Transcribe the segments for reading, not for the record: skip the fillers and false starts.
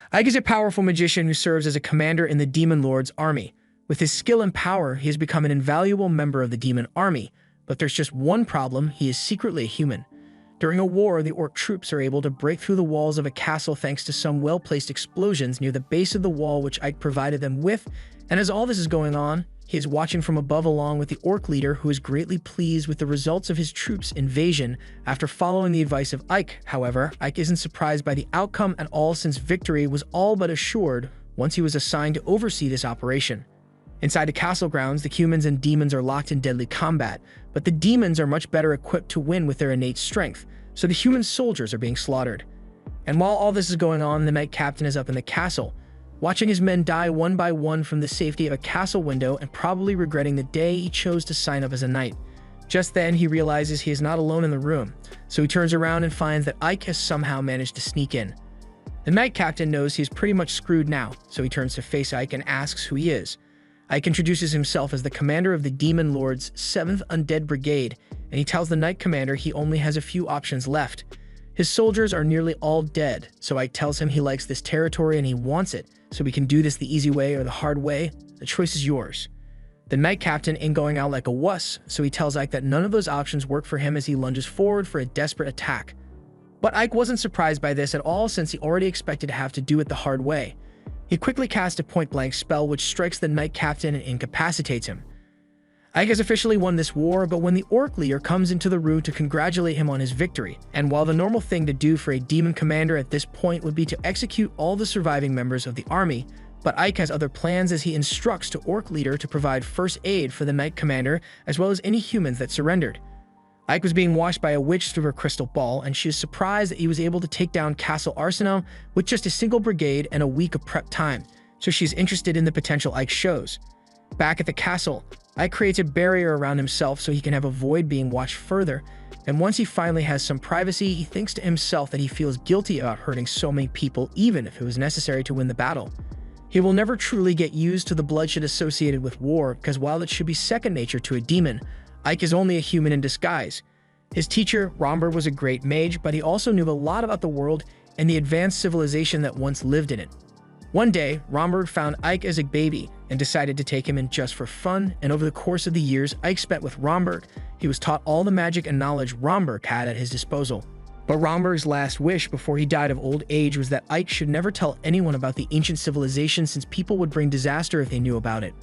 Ike is a powerful magician who serves as a commander in the Demon Lord's army. With his skill and power, he has become an invaluable member of the demon army, but there's just one problem: he is secretly a human. During a war, the orc troops are able to break through the walls of a castle thanks to some well-placed explosions near the base of the wall which Ike provided them with, and as all this is going on, he is watching from above along with the orc leader, who is greatly pleased with the results of his troops' invasion after following the advice of Ike. However, Ike isn't surprised by the outcome at all, since victory was all but assured once he was assigned to oversee this operation. Inside the castle grounds, the humans and demons are locked in deadly combat, but the demons are much better equipped to win with their innate strength, so the human soldiers are being slaughtered. And while all this is going on, the Knight Captain is up in the castle, watching his men die one by one from the safety of a castle window and probably regretting the day he chose to sign up as a knight. Just then, he realizes he is not alone in the room, so he turns around and finds that Ike has somehow managed to sneak in. The Knight Captain knows he is pretty much screwed now, so he turns to face Ike and asks who he is. Ike introduces himself as the commander of the Demon Lord's 7th Undead Brigade, and he tells the Knight Commander he only has a few options left. His soldiers are nearly all dead, so Ike tells him he likes this territory and he wants it, so we can do this the easy way or the hard way. The choice is yours. The Knight Captain ain't going out like a wuss, so he tells Ike that none of those options work for him as he lunges forward for a desperate attack. But Ike wasn't surprised by this at all, since he already expected to have to do it the hard way. He quickly casts a point-blank spell which strikes the Knight Captain and incapacitates him. Ike has officially won this war, but when the orc leader comes into the room to congratulate him on his victory, and while the normal thing to do for a demon commander at this point would be to execute all the surviving members of the army, but Ike has other plans as he instructs the orc leader to provide first aid for the Knight Commander as well as any humans that surrendered. Ike was being watched by a witch through her crystal ball, and she is surprised that he was able to take down Castle Arsenal with just a single brigade and a week of prep time, so she's interested in the potential Ike shows. Back at the castle, Ike creates a barrier around himself so he can avoid being watched further, and once he finally has some privacy, he thinks to himself that he feels guilty about hurting so many people, even if it was necessary to win the battle. He will never truly get used to the bloodshed associated with war, because while it should be second nature to a demon, Ike is only a human in disguise. His teacher, Romber, was a great mage, but he also knew a lot about the world and the advanced civilization that once lived in it. One day, Romber found Ike as a baby and decided to take him in just for fun, and over the course of the years Ike spent with Romberg, he was taught all the magic and knowledge Romberg had at his disposal. But Romberg's last wish before he died of old age was that Ike should never tell anyone about the ancient civilization, since people would bring disaster if they knew about it.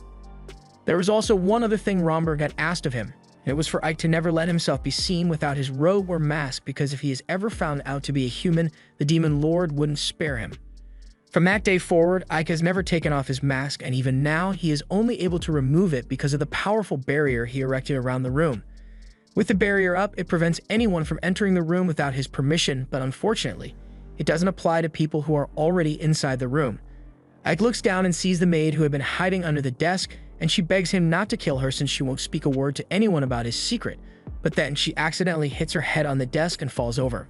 There was also one other thing Romberg had asked of him, and it was for Ike to never let himself be seen without his robe or mask, because if he is ever found out to be a human, the Demon Lord wouldn't spare him. From that day forward, Ike has never taken off his mask, and even now, he is only able to remove it because of the powerful barrier he erected around the room. With the barrier up, it prevents anyone from entering the room without his permission, but unfortunately, it doesn't apply to people who are already inside the room. Ike looks down and sees the maid who had been hiding under the desk, and she begs him not to kill her since she won't speak a word to anyone about his secret, but then she accidentally hits her head on the desk and falls over.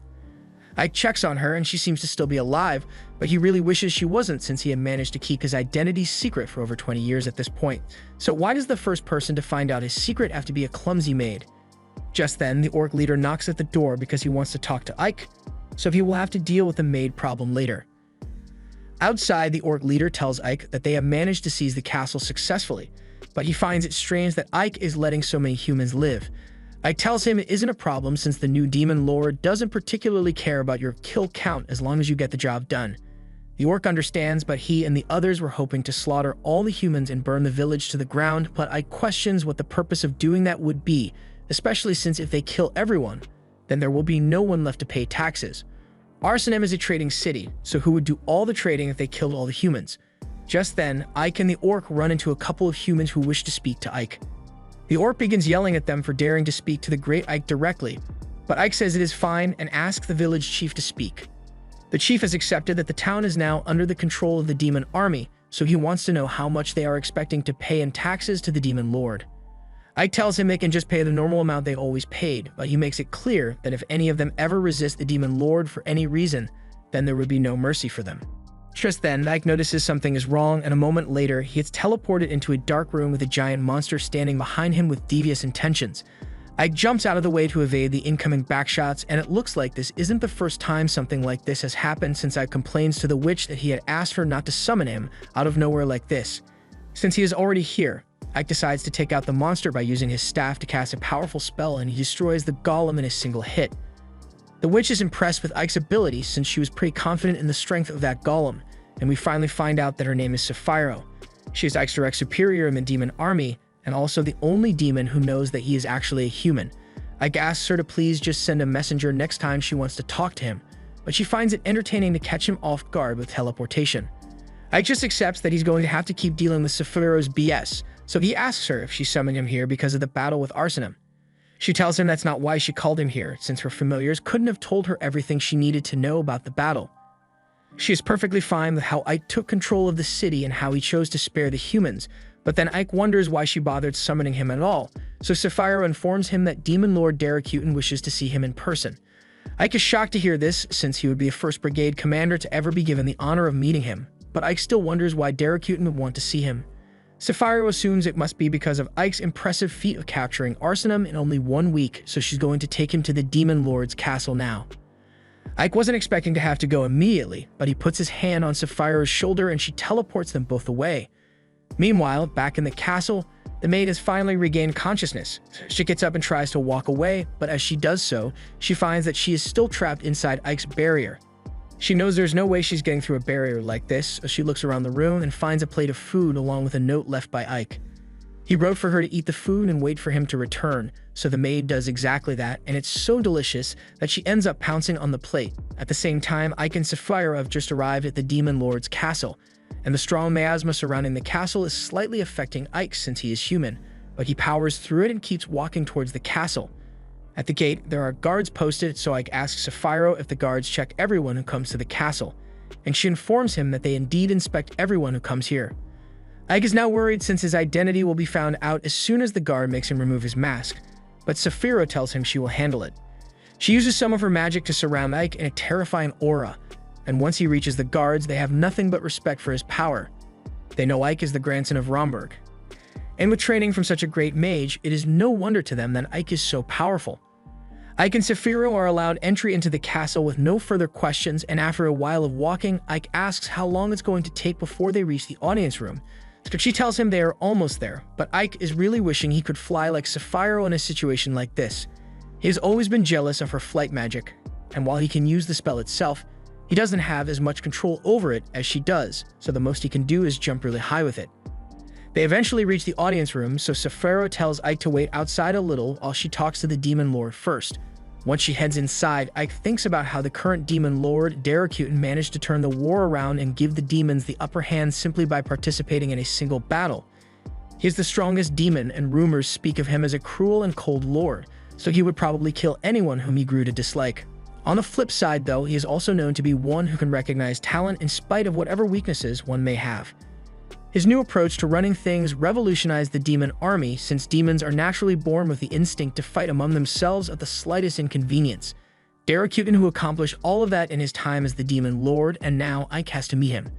Ike checks on her and she seems to still be alive, but he really wishes she wasn't, since he had managed to keep his identity secret for over 20 years at this point. So why does the first person to find out his secret have to be a clumsy maid? Just then, the orc leader knocks at the door because he wants to talk to Ike, so he will have to deal with the maid problem later. Outside, the orc leader tells Ike that they have managed to seize the castle successfully, but he finds it strange that Ike is letting so many humans live. Ike tells him it isn't a problem, since the new Demon Lord doesn't particularly care about your kill count as long as you get the job done. The orc understands, but he and the others were hoping to slaughter all the humans and burn the village to the ground, but Ike questions what the purpose of doing that would be, especially since if they kill everyone, then there will be no one left to pay taxes. Arsenal is a trading city, so who would do all the trading if they killed all the humans? Just then, Ike and the orc run into a couple of humans who wish to speak to Ike. The orc begins yelling at them for daring to speak to the great Ike directly, but Ike says it is fine and asks the village chief to speak. The chief has accepted that the town is now under the control of the demon army, so he wants to know how much they are expecting to pay in taxes to the demon lord. Ike tells him they can just pay the normal amount they always paid, but he makes it clear that if any of them ever resist the demon lord for any reason, then there would be no mercy for them. Just then, Ike notices something is wrong, and a moment later, he gets teleported into a dark room with a giant monster standing behind him with devious intentions. Ike jumps out of the way to evade the incoming backshots, and it looks like this isn't the first time something like this has happened since Ike complains to the witch that he had asked her not to summon him out of nowhere like this. Since he is already here, Ike decides to take out the monster by using his staff to cast a powerful spell, and he destroys the golem in a single hit. The witch is impressed with Ike's ability since she was pretty confident in the strength of that golem, and we finally find out that her name is Sapphiro. She is Ike's direct superior in the demon army, and also the only demon who knows that he is actually a human. Ike asks her to please just send a messenger next time she wants to talk to him, but she finds it entertaining to catch him off guard with teleportation. Ike just accepts that he's going to have to keep dealing with Sapphiro's BS, so he asks her if she summoned him here because of the battle with Arsenum. She tells him that's not why she called him here, since her familiars couldn't have told her everything she needed to know about the battle. She is perfectly fine with how Ike took control of the city and how he chose to spare the humans, but then Ike wonders why she bothered summoning him at all, so Sapphiro informs him that Demon Lord Daracuten wishes to see him in person. Ike is shocked to hear this, since he would be the 1st Brigade commander to ever be given the honor of meeting him, but Ike still wonders why Daracuten would want to see him. Sapphiro assumes it must be because of Ike's impressive feat of capturing Arsenum in only 1 week, so she's going to take him to the Demon Lord's castle now. Ike wasn't expecting to have to go immediately, but he puts his hand on Sapphiro's shoulder and she teleports them both away. Meanwhile, back in the castle, the maid has finally regained consciousness. She gets up and tries to walk away, but as she does so, she finds that she is still trapped inside Ike's barrier. She knows there's no way she's getting through a barrier like this, so she looks around the room and finds a plate of food along with a note left by Ike. He wrote for her to eat the food and wait for him to return, so the maid does exactly that, and it's so delicious that she ends up pouncing on the plate. At the same time, Ike and Sapphiro have just arrived at the Demon Lord's castle, and the strong miasma surrounding the castle is slightly affecting Ike since he is human, but he powers through it and keeps walking towards the castle. At the gate, there are guards posted, so Ike asks Sapphiro if the guards check everyone who comes to the castle, and she informs him that they indeed inspect everyone who comes here. Ike is now worried since his identity will be found out as soon as the guard makes him remove his mask, but Sapphiro tells him she will handle it. She uses some of her magic to surround Ike in a terrifying aura, and once he reaches the guards, they have nothing but respect for his power. They know Ike is the grandson of Romberg. And with training from such a great mage, it is no wonder to them that Ike is so powerful. Ike and Sapphiro are allowed entry into the castle with no further questions, and after a while of walking, Ike asks how long it's going to take before they reach the audience room. So she tells him they are almost there, but Ike is really wishing he could fly like Sapphiro in a situation like this. He has always been jealous of her flight magic, and while he can use the spell itself, he doesn't have as much control over it as she does, so the most he can do is jump really high with it. They eventually reach the audience room, so Sapphiro tells Ike to wait outside a little while she talks to the Demon Lord first. Once she heads inside, Ike thinks about how the current Demon Lord, Daracuten, managed to turn the war around and give the demons the upper hand simply by participating in a single battle. He is the strongest demon, and rumors speak of him as a cruel and cold lord, so he would probably kill anyone whom he grew to dislike. On the flip side, though, he is also known to be one who can recognize talent in spite of whatever weaknesses one may have. His new approach to running things revolutionized the demon army, since demons are naturally born with the instinct to fight among themselves at the slightest inconvenience. Daracuten, who accomplished all of that in his time as the Demon Lord, and now Ike has to meet him.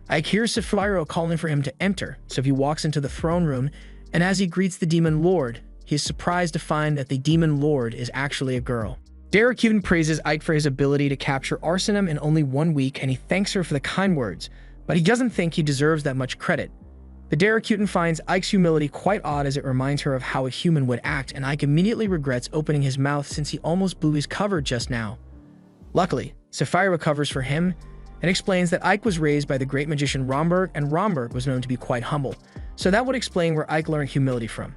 Ike hears Sapphiro calling for him to enter, so he walks into the throne room, and as he greets the Demon Lord, he is surprised to find that the Demon Lord is actually a girl. Daracuten praises Ike for his ability to capture Arsenum in only 1 week, and he thanks her for the kind words, but he doesn't think he deserves that much credit. The Daracuten finds Ike's humility quite odd as it reminds her of how a human would act, and Ike immediately regrets opening his mouth since he almost blew his cover just now. Luckily, Sapphiro recovers for him and explains that Ike was raised by the great magician Romberg, and Romberg was known to be quite humble, so that would explain where Ike learned humility from.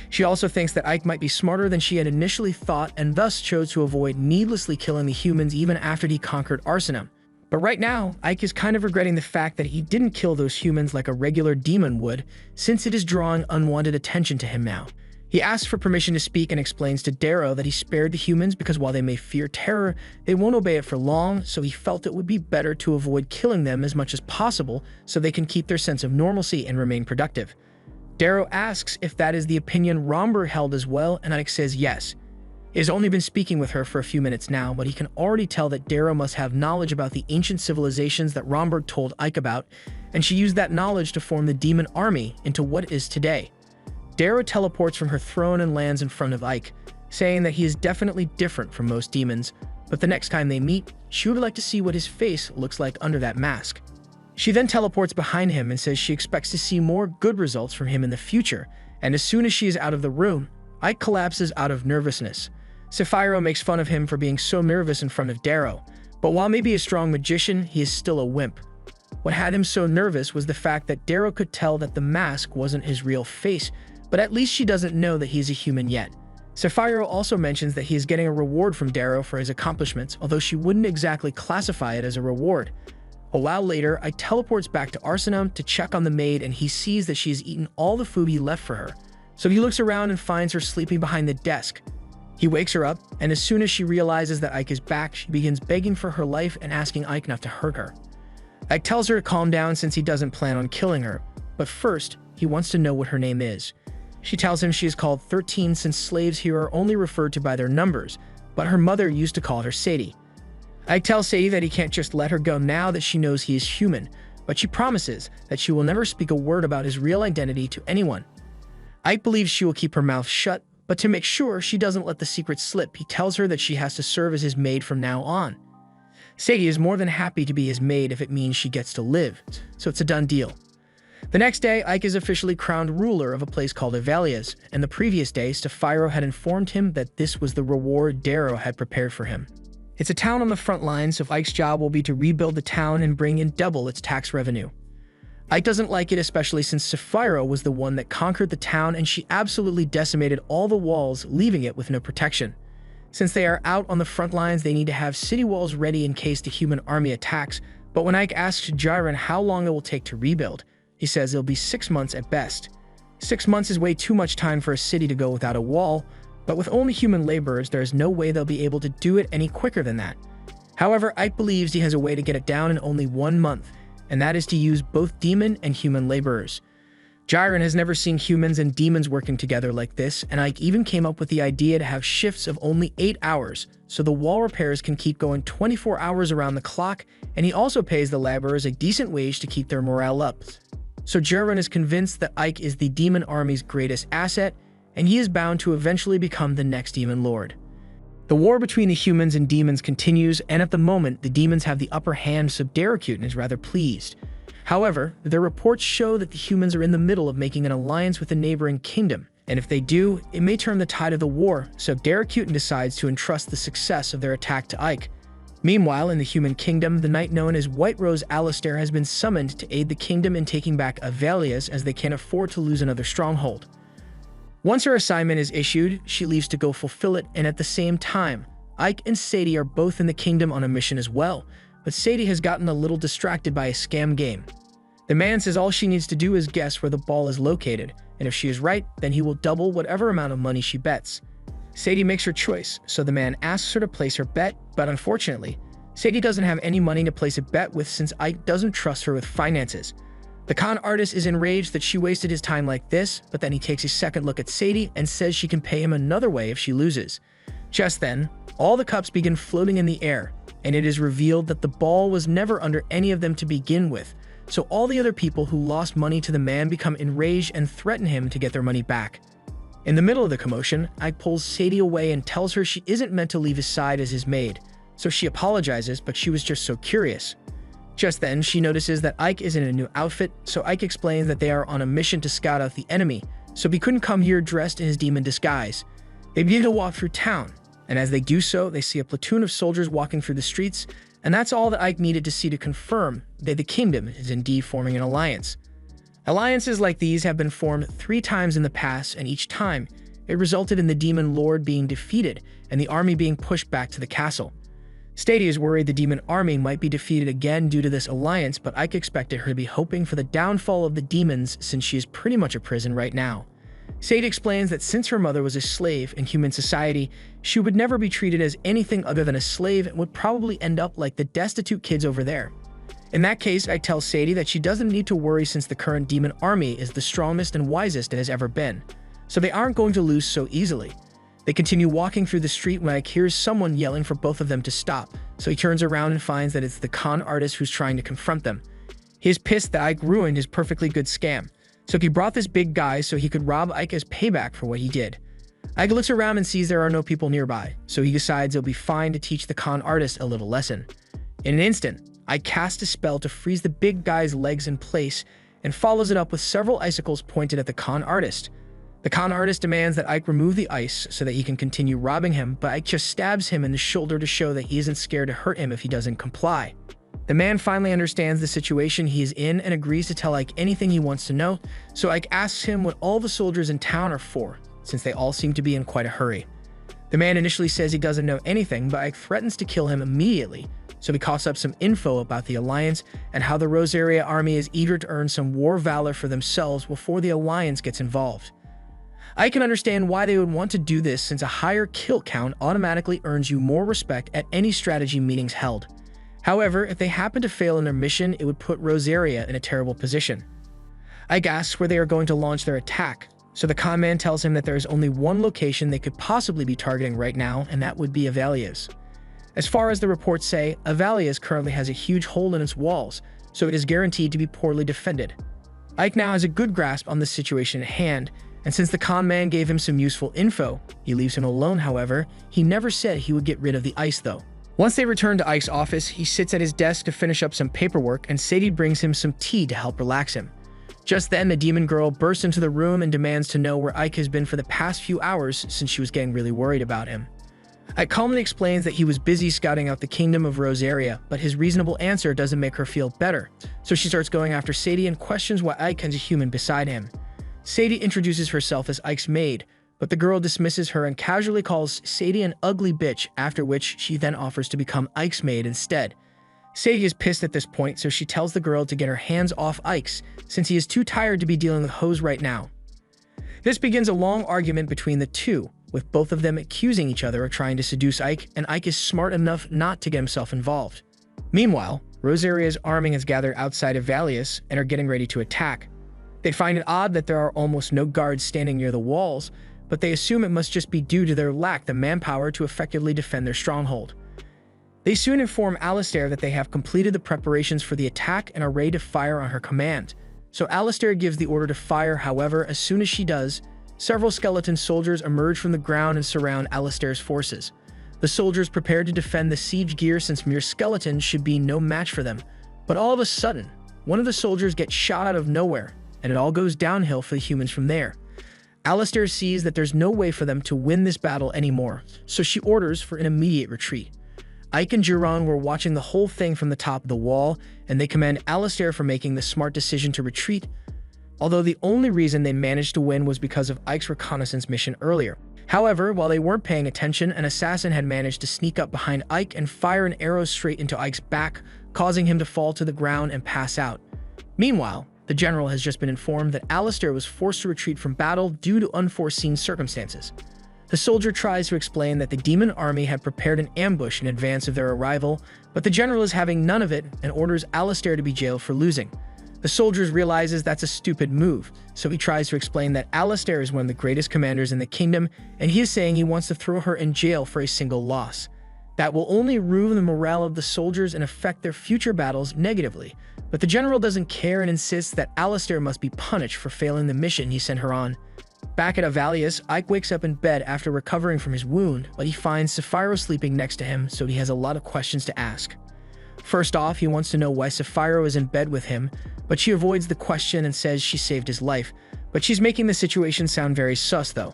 She also thinks that Ike might be smarter than she had initially thought and thus chose to avoid needlessly killing the humans even after he conquered Arsenum. But right now, Ike is kind of regretting the fact that he didn't kill those humans like a regular demon would, since it is drawing unwanted attention to him now. He asks for permission to speak and explains to Darrow that he spared the humans because while they may fear terror, they won't obey it for long, so he felt it would be better to avoid killing them as much as possible so they can keep their sense of normalcy and remain productive. Darrow asks if that is the opinion Romberg held as well, and Ike says yes. He has only been speaking with her for a few minutes now, but he can already tell that Darrow must have knowledge about the ancient civilizations that Romberg told Ike about, and she used that knowledge to form the demon army into what it is today. Darrow teleports from her throne and lands in front of Ike, saying that he is definitely different from most demons, but the next time they meet, she would like to see what his face looks like under that mask. She then teleports behind him and says she expects to see more good results from him in the future, and as soon as she is out of the room, Ike collapses out of nervousness. Sapphiro makes fun of him for being so nervous in front of Darrow, but while maybe a strong magician, he is still a wimp. What had him so nervous was the fact that Darrow could tell that the mask wasn't his real face, but at least she doesn't know that he's a human yet. Sapphiro also mentions that he is getting a reward from Darrow for his accomplishments, although she wouldn't exactly classify it as a reward. A while later, Ike teleports back to Arsenum to check on the maid, and he sees that she has eaten all the food he left for her. So he looks around and finds her sleeping behind the desk. He wakes her up, and as soon as she realizes that Ike is back, she begins begging for her life and asking Ike not to hurt her. Ike tells her to calm down since he doesn't plan on killing her, but first, he wants to know what her name is. She tells him she is called 13 since slaves here are only referred to by their numbers, but her mother used to call her Sadie. Ike tells Sadie that he can't just let her go now that she knows he is human, but she promises that she will never speak a word about his real identity to anyone. Ike believes she will keep her mouth shut, but to make sure she doesn't let the secret slip, he tells her that she has to serve as his maid from now on. Sadie is more than happy to be his maid if it means she gets to live, so it's a done deal. The next day, Ike is officially crowned ruler of a place called Avalia's, and the previous day, Sapphiro had informed him that this was the reward Darrow had prepared for him. It's a town on the front lines, so Ike's job will be to rebuild the town and bring in double its tax revenue. Ike doesn't like it, especially since Sapphiro was the one that conquered the town and she absolutely decimated all the walls, leaving it with no protection. Since they are out on the front lines, they need to have city walls ready in case the human army attacks, but when Ike asks Jiren how long it will take to rebuild, he says it'll be 6 months at best. 6 months is way too much time for a city to go without a wall, but with only human laborers, there is no way they'll be able to do it any quicker than that. However, Ike believes he has a way to get it down in only 1 month, and that is to use both demon and human laborers. Jiren has never seen humans and demons working together like this, and Ike even came up with the idea to have shifts of only 8 hours, so the wall repairs can keep going 24 hours around the clock, and he also pays the laborers a decent wage to keep their morale up. So Jiren is convinced that Ike is the demon army's greatest asset, and he is bound to eventually become the next demon lord. The war between the humans and demons continues, and at the moment, the demons have the upper hand, so Darrakuten is rather pleased. However, their reports show that the humans are in the middle of making an alliance with a neighboring kingdom, and if they do, it may turn the tide of the war, so Darrakuten decides to entrust the success of their attack to Ike. Meanwhile, in the human kingdom, the knight known as White Rose Alistair has been summoned to aid the kingdom in taking back Avalia's, as they can't afford to lose another stronghold. Once her assignment is issued, she leaves to go fulfill it, and at the same time, Ike and Sadie are both in the kingdom on a mission as well, but Sadie has gotten a little distracted by a scam game. The man says all she needs to do is guess where the ball is located, and if she is right, then he will double whatever amount of money she bets. Sadie makes her choice, so the man asks her to place her bet, but unfortunately, Sadie doesn't have any money to place a bet with since Ike doesn't trust her with finances. The con artist is enraged that she wasted his time like this, but then he takes a second look at Sadie and says she can pay him another way if she loses. Just then, all the cups begin floating in the air, and it is revealed that the ball was never under any of them to begin with, so all the other people who lost money to the man become enraged and threaten him to get their money back. In the middle of the commotion, Ike pulls Sadie away and tells her she isn't meant to leave his side as his maid, so she apologizes, but she was just so curious. Just then, she notices that Ike is in a new outfit, so Ike explains that they are on a mission to scout out the enemy, so he couldn't come here dressed in his demon disguise. They begin to walk through town, and as they do so, they see a platoon of soldiers walking through the streets, and that's all that Ike needed to see to confirm that the kingdom is indeed forming an alliance. Alliances like these have been formed 3 times in the past, and each time, it resulted in the demon lord being defeated and the army being pushed back to the castle. Sadie is worried the demon army might be defeated again due to this alliance, but Ike expected her to be hoping for the downfall of the demons since she is pretty much a prison right now. Sadie explains that since her mother was a slave in human society, she would never be treated as anything other than a slave and would probably end up like the destitute kids over there. In that case, Ike tells Sadie that she doesn't need to worry since the current demon army is the strongest and wisest it has ever been, so they aren't going to lose so easily. They continue walking through the street when Ike hears someone yelling for both of them to stop, so he turns around and finds that it's the con artist who's trying to confront them. He is pissed that Ike ruined his perfectly good scam, So he brought this big guy so he could rob Ike as payback for what he did. Ike looks around and sees there are no people nearby, so he decides it'll be fine to teach the con artist a little lesson. In an instant, Ike casts a spell to freeze the big guy's legs in place and follows it up with several icicles pointed at the con artist. The con artist demands that Ike remove the ice so that he can continue robbing him, but Ike just stabs him in the shoulder to show that he isn't scared to hurt him if he doesn't comply. The man finally understands the situation he is in and agrees to tell Ike anything he wants to know, so Ike asks him what all the soldiers in town are for, since they all seem to be in quite a hurry. The man initially says he doesn't know anything, but Ike threatens to kill him immediately, so he coughs up some info about the Alliance and how the Rosaria army is eager to earn some war valor for themselves before the Alliance gets involved. I can understand why they would want to do this, since a higher kill count automatically earns you more respect at any strategy meetings held. However, if they happen to fail in their mission, it would put Rosaria in a terrible position. Ike asks where they are going to launch their attack, so the con man tells him that there is only one location they could possibly be targeting right now, and that would be Avalia's. As far as the reports say, Avalia's currently has a huge hole in its walls, so it is guaranteed to be poorly defended. Ike now has a good grasp on the situation at hand, and since the con man gave him some useful info, he leaves him alone. However, he never said he would get rid of the ice though. Once they return to Ike's office, he sits at his desk to finish up some paperwork, and Sadie brings him some tea to help relax him. Just then, the demon girl bursts into the room and demands to know where Ike has been for the past few hours, since she was getting really worried about him. Ike calmly explains that he was busy scouting out the kingdom of Rosaria, but his reasonable answer doesn't make her feel better, so she starts going after Sadie and questions why Ike has a human beside him. Sadie introduces herself as Ike's maid, but the girl dismisses her and casually calls Sadie an ugly bitch, after which she then offers to become Ike's maid instead. Sadie is pissed at this point, so she tells the girl to get her hands off Ike's, since he is too tired to be dealing with hoes right now. This begins a long argument between the two, with both of them accusing each other of trying to seduce Ike, and Ike is smart enough not to get himself involved. Meanwhile, Rosaria's army has gathered outside of Valius and are getting ready to attack. They find it odd that there are almost no guards standing near the walls, but they assume it must just be due to their lack of manpower to effectively defend their stronghold. They soon inform Alistair that they have completed the preparations for the attack and are ready to fire on her command. So Alistair gives the order to fire. However, as soon as she does, several skeleton soldiers emerge from the ground and surround Alistair's forces. The soldiers prepare to defend the siege gear, since mere skeletons should be no match for them. But all of a sudden, one of the soldiers gets shot out of nowhere, and it all goes downhill for the humans from there. Alistair sees that there's no way for them to win this battle anymore, so she orders for an immediate retreat. Ike and Jiron were watching the whole thing from the top of the wall, and they commend Alistair for making the smart decision to retreat, although the only reason they managed to win was because of Ike's reconnaissance mission earlier. However, while they weren't paying attention, an assassin had managed to sneak up behind Ike and fire an arrow straight into Ike's back, causing him to fall to the ground and pass out. Meanwhile, the general has just been informed that Alistair was forced to retreat from battle due to unforeseen circumstances. The soldier tries to explain that the demon army had prepared an ambush in advance of their arrival, but the general is having none of it and orders Alistair to be jailed for losing. The soldier realizes that's a stupid move, so he tries to explain that Alistair is one of the greatest commanders in the kingdom, and he is saying he wants to throw her in jail for a single loss. That will only ruin the morale of the soldiers and affect their future battles negatively, but the general doesn't care and insists that Alistair must be punished for failing the mission he sent her on. Back at Avalius, Ike wakes up in bed after recovering from his wound, but he finds Sapphiro sleeping next to him, so he has a lot of questions to ask. First off, he wants to know why Sapphiro is in bed with him, but she avoids the question and says she saved his life, but she's making the situation sound very sus though.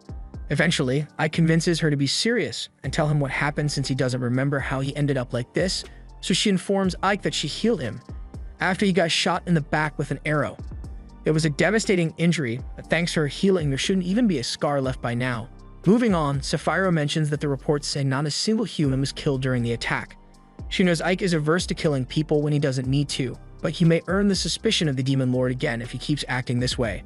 Eventually, Ike convinces her to be serious and tell him what happened, since he doesn't remember how he ended up like this, so she informs Ike that she healed him after he got shot in the back with an arrow. It was a devastating injury, but thanks to her healing, there shouldn't even be a scar left by now. Moving on, Sapphiro mentions that the reports say not a single human was killed during the attack. She knows Ike is averse to killing people when he doesn't need to, but he may earn the suspicion of the Demon Lord again if he keeps acting this way.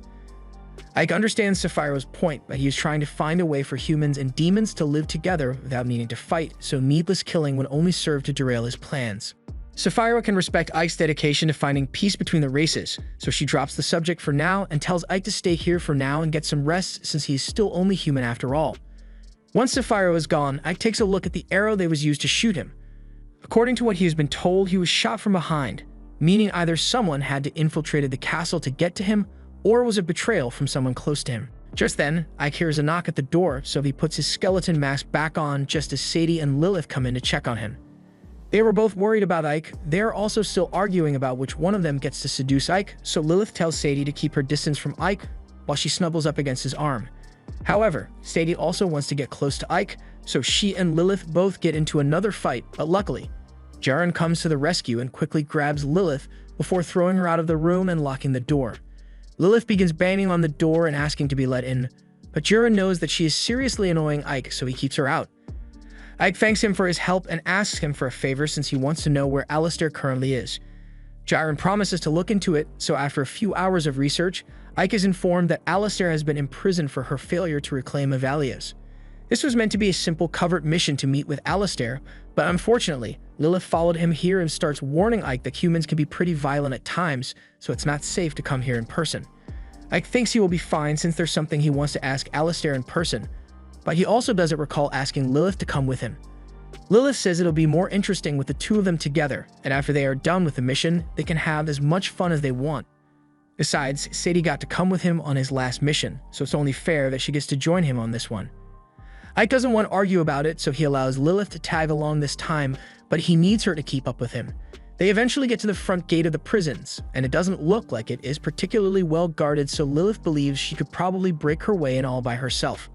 Ike understands Sapphiro's point, but he is trying to find a way for humans and demons to live together without needing to fight, so needless killing would only serve to derail his plans. Sapphiro can respect Ike's dedication to finding peace between the races, so she drops the subject for now and tells Ike to stay here for now and get some rest, since he is still only human after all. Once Sapphiro is gone, Ike takes a look at the arrow that was used to shoot him. According to what he has been told, he was shot from behind, meaning either someone had to infiltrated the castle to get to him, or was it betrayal from someone close to him? Just then, Ike hears a knock at the door, so he puts his skeleton mask back on just as Sadie and Lilith come in to check on him. They were both worried about Ike. They are also still arguing about which one of them gets to seduce Ike, so Lilith tells Sadie to keep her distance from Ike while she snuggles up against his arm. However, Sadie also wants to get close to Ike, so she and Lilith both get into another fight, but luckily, Jaren comes to the rescue and quickly grabs Lilith before throwing her out of the room and locking the door. Lilith begins banging on the door and asking to be let in, but Jaren knows that she is seriously annoying Ike, so he keeps her out. Ike thanks him for his help and asks him for a favor since he wants to know where Alistair currently is. Jaren promises to look into it, so after a few hours of research, Ike is informed that Alistair has been imprisoned for her failure to reclaim Avalias. This was meant to be a simple covert mission to meet with Alistair, but unfortunately, Lilith followed him here and starts warning Ike that humans can be pretty violent at times, so it's not safe to come here in person. Ike thinks he will be fine since there's something he wants to ask Alistair in person, but he also doesn't recall asking Lilith to come with him. Lilith says it'll be more interesting with the two of them together, and after they are done with the mission, they can have as much fun as they want. Besides, Sadie got to come with him on his last mission, so it's only fair that she gets to join him on this one. Ike doesn't want to argue about it, so he allows Lilith to tag along this time, but he needs her to keep up with him. They eventually get to the front gate of the prisons, and it doesn't look like it is particularly well guarded, so Lilith believes she could probably break her way in all by herself.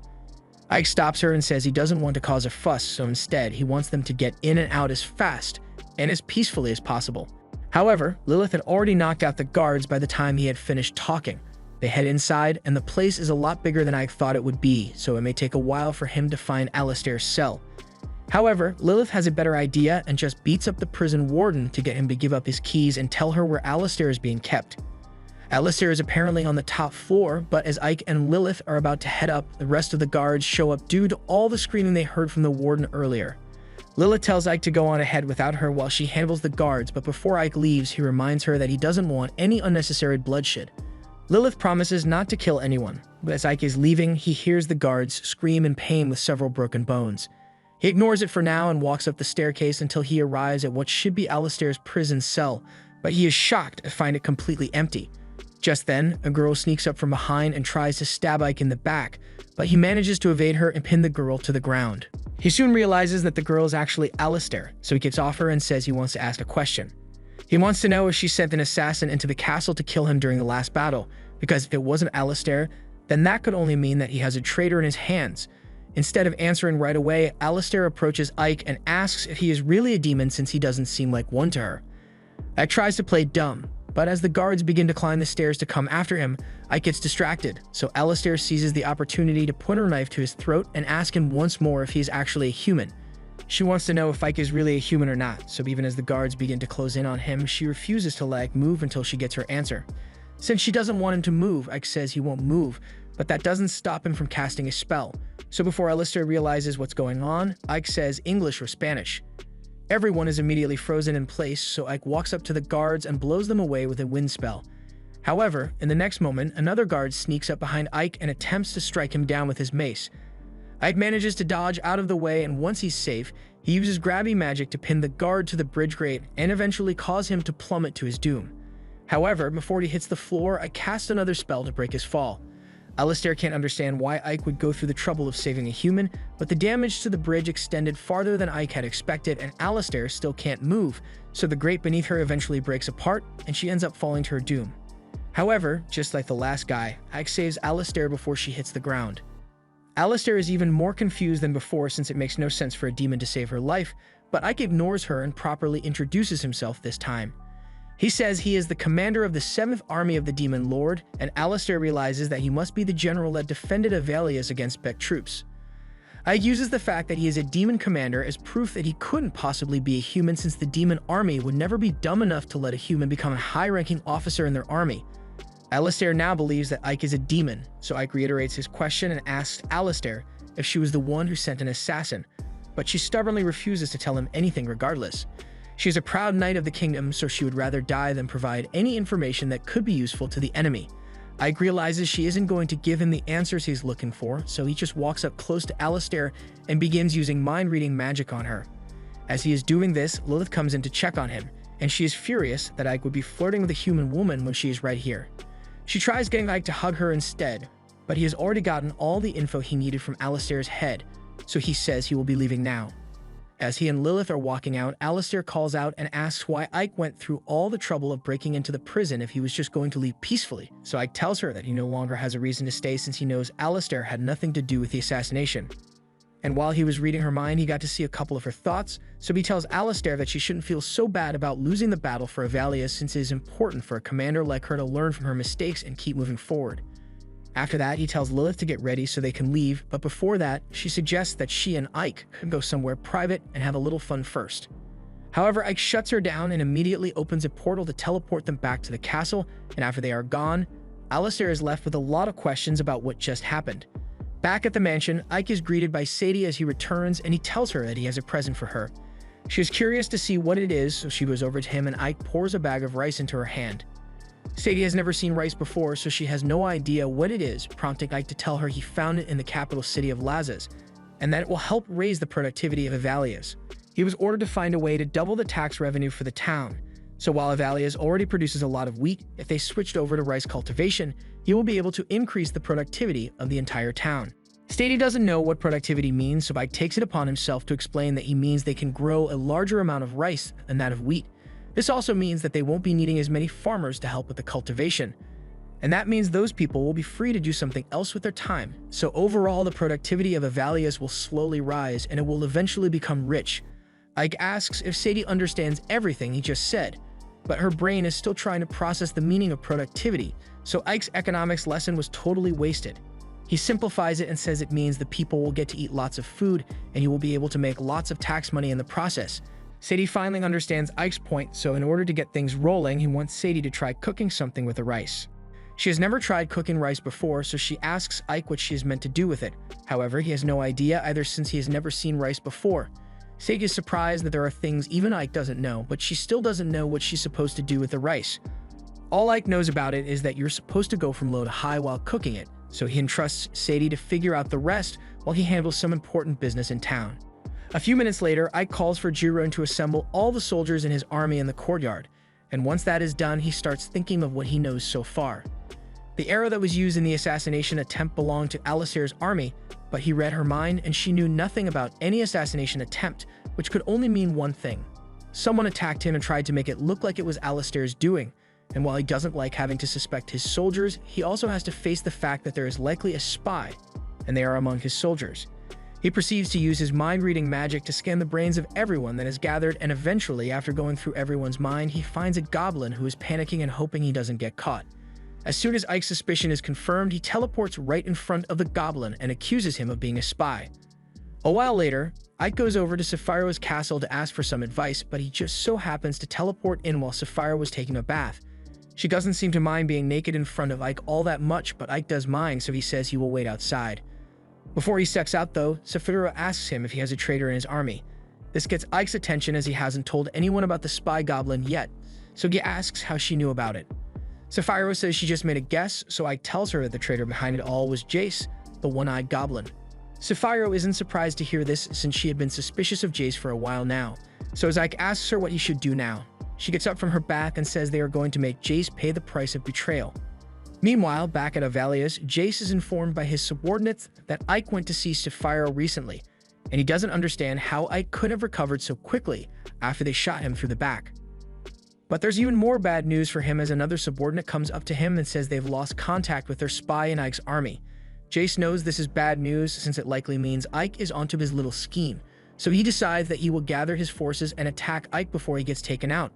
Ike stops her and says he doesn't want to cause a fuss, so instead he wants them to get in and out as fast and as peacefully as possible. However, Lilith had already knocked out the guards by the time he had finished talking. They head inside, and the place is a lot bigger than Ike thought it would be, so it may take a while for him to find Alistair's cell. However, Lilith has a better idea and just beats up the prison warden to get him to give up his keys and tell her where Alistair is being kept. Alistair is apparently on the top floor, but as Ike and Lilith are about to head up, the rest of the guards show up due to all the screaming they heard from the warden earlier. Lilith tells Ike to go on ahead without her while she handles the guards, but before Ike leaves, he reminds her that he doesn't want any unnecessary bloodshed. Lilith promises not to kill anyone, but as Ike is leaving, he hears the guards scream in pain with several broken bones. He ignores it for now and walks up the staircase until he arrives at what should be Alistair's prison cell, but he is shocked to find it completely empty. Just then, a girl sneaks up from behind and tries to stab Ike in the back, but he manages to evade her and pin the girl to the ground. He soon realizes that the girl is actually Alistair, so he gets off her and says he wants to ask a question. He wants to know if she sent an assassin into the castle to kill him during the last battle, because if it wasn't Alistair, then that could only mean that he has a traitor in his hands. Instead of answering right away, Alistair approaches Ike and asks if he is really a demon since he doesn't seem like one to her. Ike tries to play dumb, but as the guards begin to climb the stairs to come after him, Ike gets distracted, so Alistair seizes the opportunity to put her knife to his throat and ask him once more if he is actually a human. She wants to know if Ike is really a human or not, so even as the guards begin to close in on him, she refuses to let Ike move until she gets her answer. Since she doesn't want him to move, Ike says he won't move, but that doesn't stop him from casting a spell. So before Alistair realizes what's going on, Ike says English or Spanish. Everyone is immediately frozen in place, so Ike walks up to the guards and blows them away with a wind spell. However, in the next moment, another guard sneaks up behind Ike and attempts to strike him down with his mace. Ike manages to dodge out of the way, and once he's safe, he uses gravity magic to pin the guard to the bridge grate and eventually cause him to plummet to his doom. However, before he hits the floor, Ike casts another spell to break his fall. Alistair can't understand why Ike would go through the trouble of saving a human, but the damage to the bridge extended farther than Ike had expected, and Alistair still can't move, so the grate beneath her eventually breaks apart, and she ends up falling to her doom. However, just like the last guy, Ike saves Alistair before she hits the ground. Alistair is even more confused than before since it makes no sense for a demon to save her life, but Ike ignores her and properly introduces himself this time. He says he is the commander of the 7th Army of the Demon Lord, and Alistair realizes that he must be the general that defended Avalias against Beck troops. Ike uses the fact that he is a demon commander as proof that he couldn't possibly be a human since the demon army would never be dumb enough to let a human become a high-ranking officer in their army. Alistair now believes that Ike is a demon, so Ike reiterates his question and asks Alistair if she was the one who sent an assassin, but she stubbornly refuses to tell him anything regardless. She is a proud knight of the kingdom, so she would rather die than provide any information that could be useful to the enemy. Ike realizes she isn't going to give him the answers he's looking for, so he just walks up close to Alistair and begins using mind-reading magic on her. As he is doing this, Lilith comes in to check on him, and she is furious that Ike would be flirting with a human woman when she is right here. She tries getting Ike to hug her instead, but he has already gotten all the info he needed from Alistair's head, so he says he will be leaving now. As he and Lilith are walking out, Alistair calls out and asks why Ike went through all the trouble of breaking into the prison if he was just going to leave peacefully. So Ike tells her that he no longer has a reason to stay since he knows Alistair had nothing to do with the assassination. And while he was reading her mind, he got to see a couple of her thoughts, so he tells Alistair that she shouldn't feel so bad about losing the battle for Avalia since it is important for a commander like her to learn from her mistakes and keep moving forward. After that, he tells Lilith to get ready so they can leave, but before that, she suggests that she and Ike can go somewhere private and have a little fun first. However, Ike shuts her down and immediately opens a portal to teleport them back to the castle, and after they are gone, Alistair is left with a lot of questions about what just happened. Back at the mansion, Ike is greeted by Sadie as he returns, and he tells her that he has a present for her. She is curious to see what it is, so she goes over to him and Ike pours a bag of rice into her hand. Sadie has never seen rice before, so she has no idea what it is, prompting Ike to tell her he found it in the capital city of Lazas, and that it will help raise the productivity of Avalias. He was ordered to find a way to double the tax revenue for the town, so while Avalias already produces a lot of wheat, if they switched over to rice cultivation, he will be able to increase the productivity of the entire town. Sadie doesn't know what productivity means, so Ike takes it upon himself to explain that he means they can grow a larger amount of rice than that of wheat. This also means that they won't be needing as many farmers to help with the cultivation. And that means those people will be free to do something else with their time. So overall, the productivity of Avalias will slowly rise and it will eventually become rich. Ike asks if Sadie understands everything he just said, but her brain is still trying to process the meaning of productivity, so Ike's economics lesson was totally wasted. He simplifies it and says it means the people will get to eat lots of food and you will be able to make lots of tax money in the process. Sadie finally understands Ike's point, so in order to get things rolling, he wants Sadie to try cooking something with the rice. She has never tried cooking rice before, so she asks Ike what she is meant to do with it. However, he has no idea either since he has never seen rice before. Sadie is surprised that there are things even Ike doesn't know, but she still doesn't know what she's supposed to do with the rice. All Ike knows about it is that you're supposed to go from low to high while cooking it, so he entrusts Sadie to figure out the rest while he handles some important business in town. A few minutes later, Ike calls for Jiron to assemble all the soldiers in his army in the courtyard, and once that is done, he starts thinking of what he knows so far. The arrow that was used in the assassination attempt belonged to Alistair's army, but he read her mind and she knew nothing about any assassination attempt, which could only mean one thing. Someone attacked him and tried to make it look like it was Alistair's doing, and while he doesn't like having to suspect his soldiers, he also has to face the fact that there is likely a spy, and they are among his soldiers. He proceeds to use his mind-reading magic to scan the brains of everyone that is gathered, and eventually, after going through everyone's mind, he finds a goblin who is panicking and hoping he doesn't get caught. As soon as Ike's suspicion is confirmed, he teleports right in front of the goblin and accuses him of being a spy. A while later, Ike goes over to Sapphira's castle to ask for some advice, but he just so happens to teleport in while Sapphira was taking a bath. She doesn't seem to mind being naked in front of Ike all that much, but Ike does mind, so he says he will wait outside. Before he steps out though, Sapphira asks him if he has a traitor in his army. This gets Ike's attention as he hasn't told anyone about the spy goblin yet, so he asks how she knew about it. Sapphira says she just made a guess, so Ike tells her that the traitor behind it all was Jace, the one-eyed goblin. Sapphira isn't surprised to hear this since she had been suspicious of Jace for a while now, so as Ike asks her what he should do now, she gets up from her bath and says they are going to make Jace pay the price of betrayal. Meanwhile, back at Avalias, Jace is informed by his subordinates that Ike went to see Sapphira recently, and he doesn't understand how Ike could have recovered so quickly after they shot him through the back. But there's even more bad news for him as another subordinate comes up to him and says they've lost contact with their spy in Ike's army. Jace knows this is bad news since it likely means Ike is onto his little scheme, so he decides that he will gather his forces and attack Ike before he gets taken out.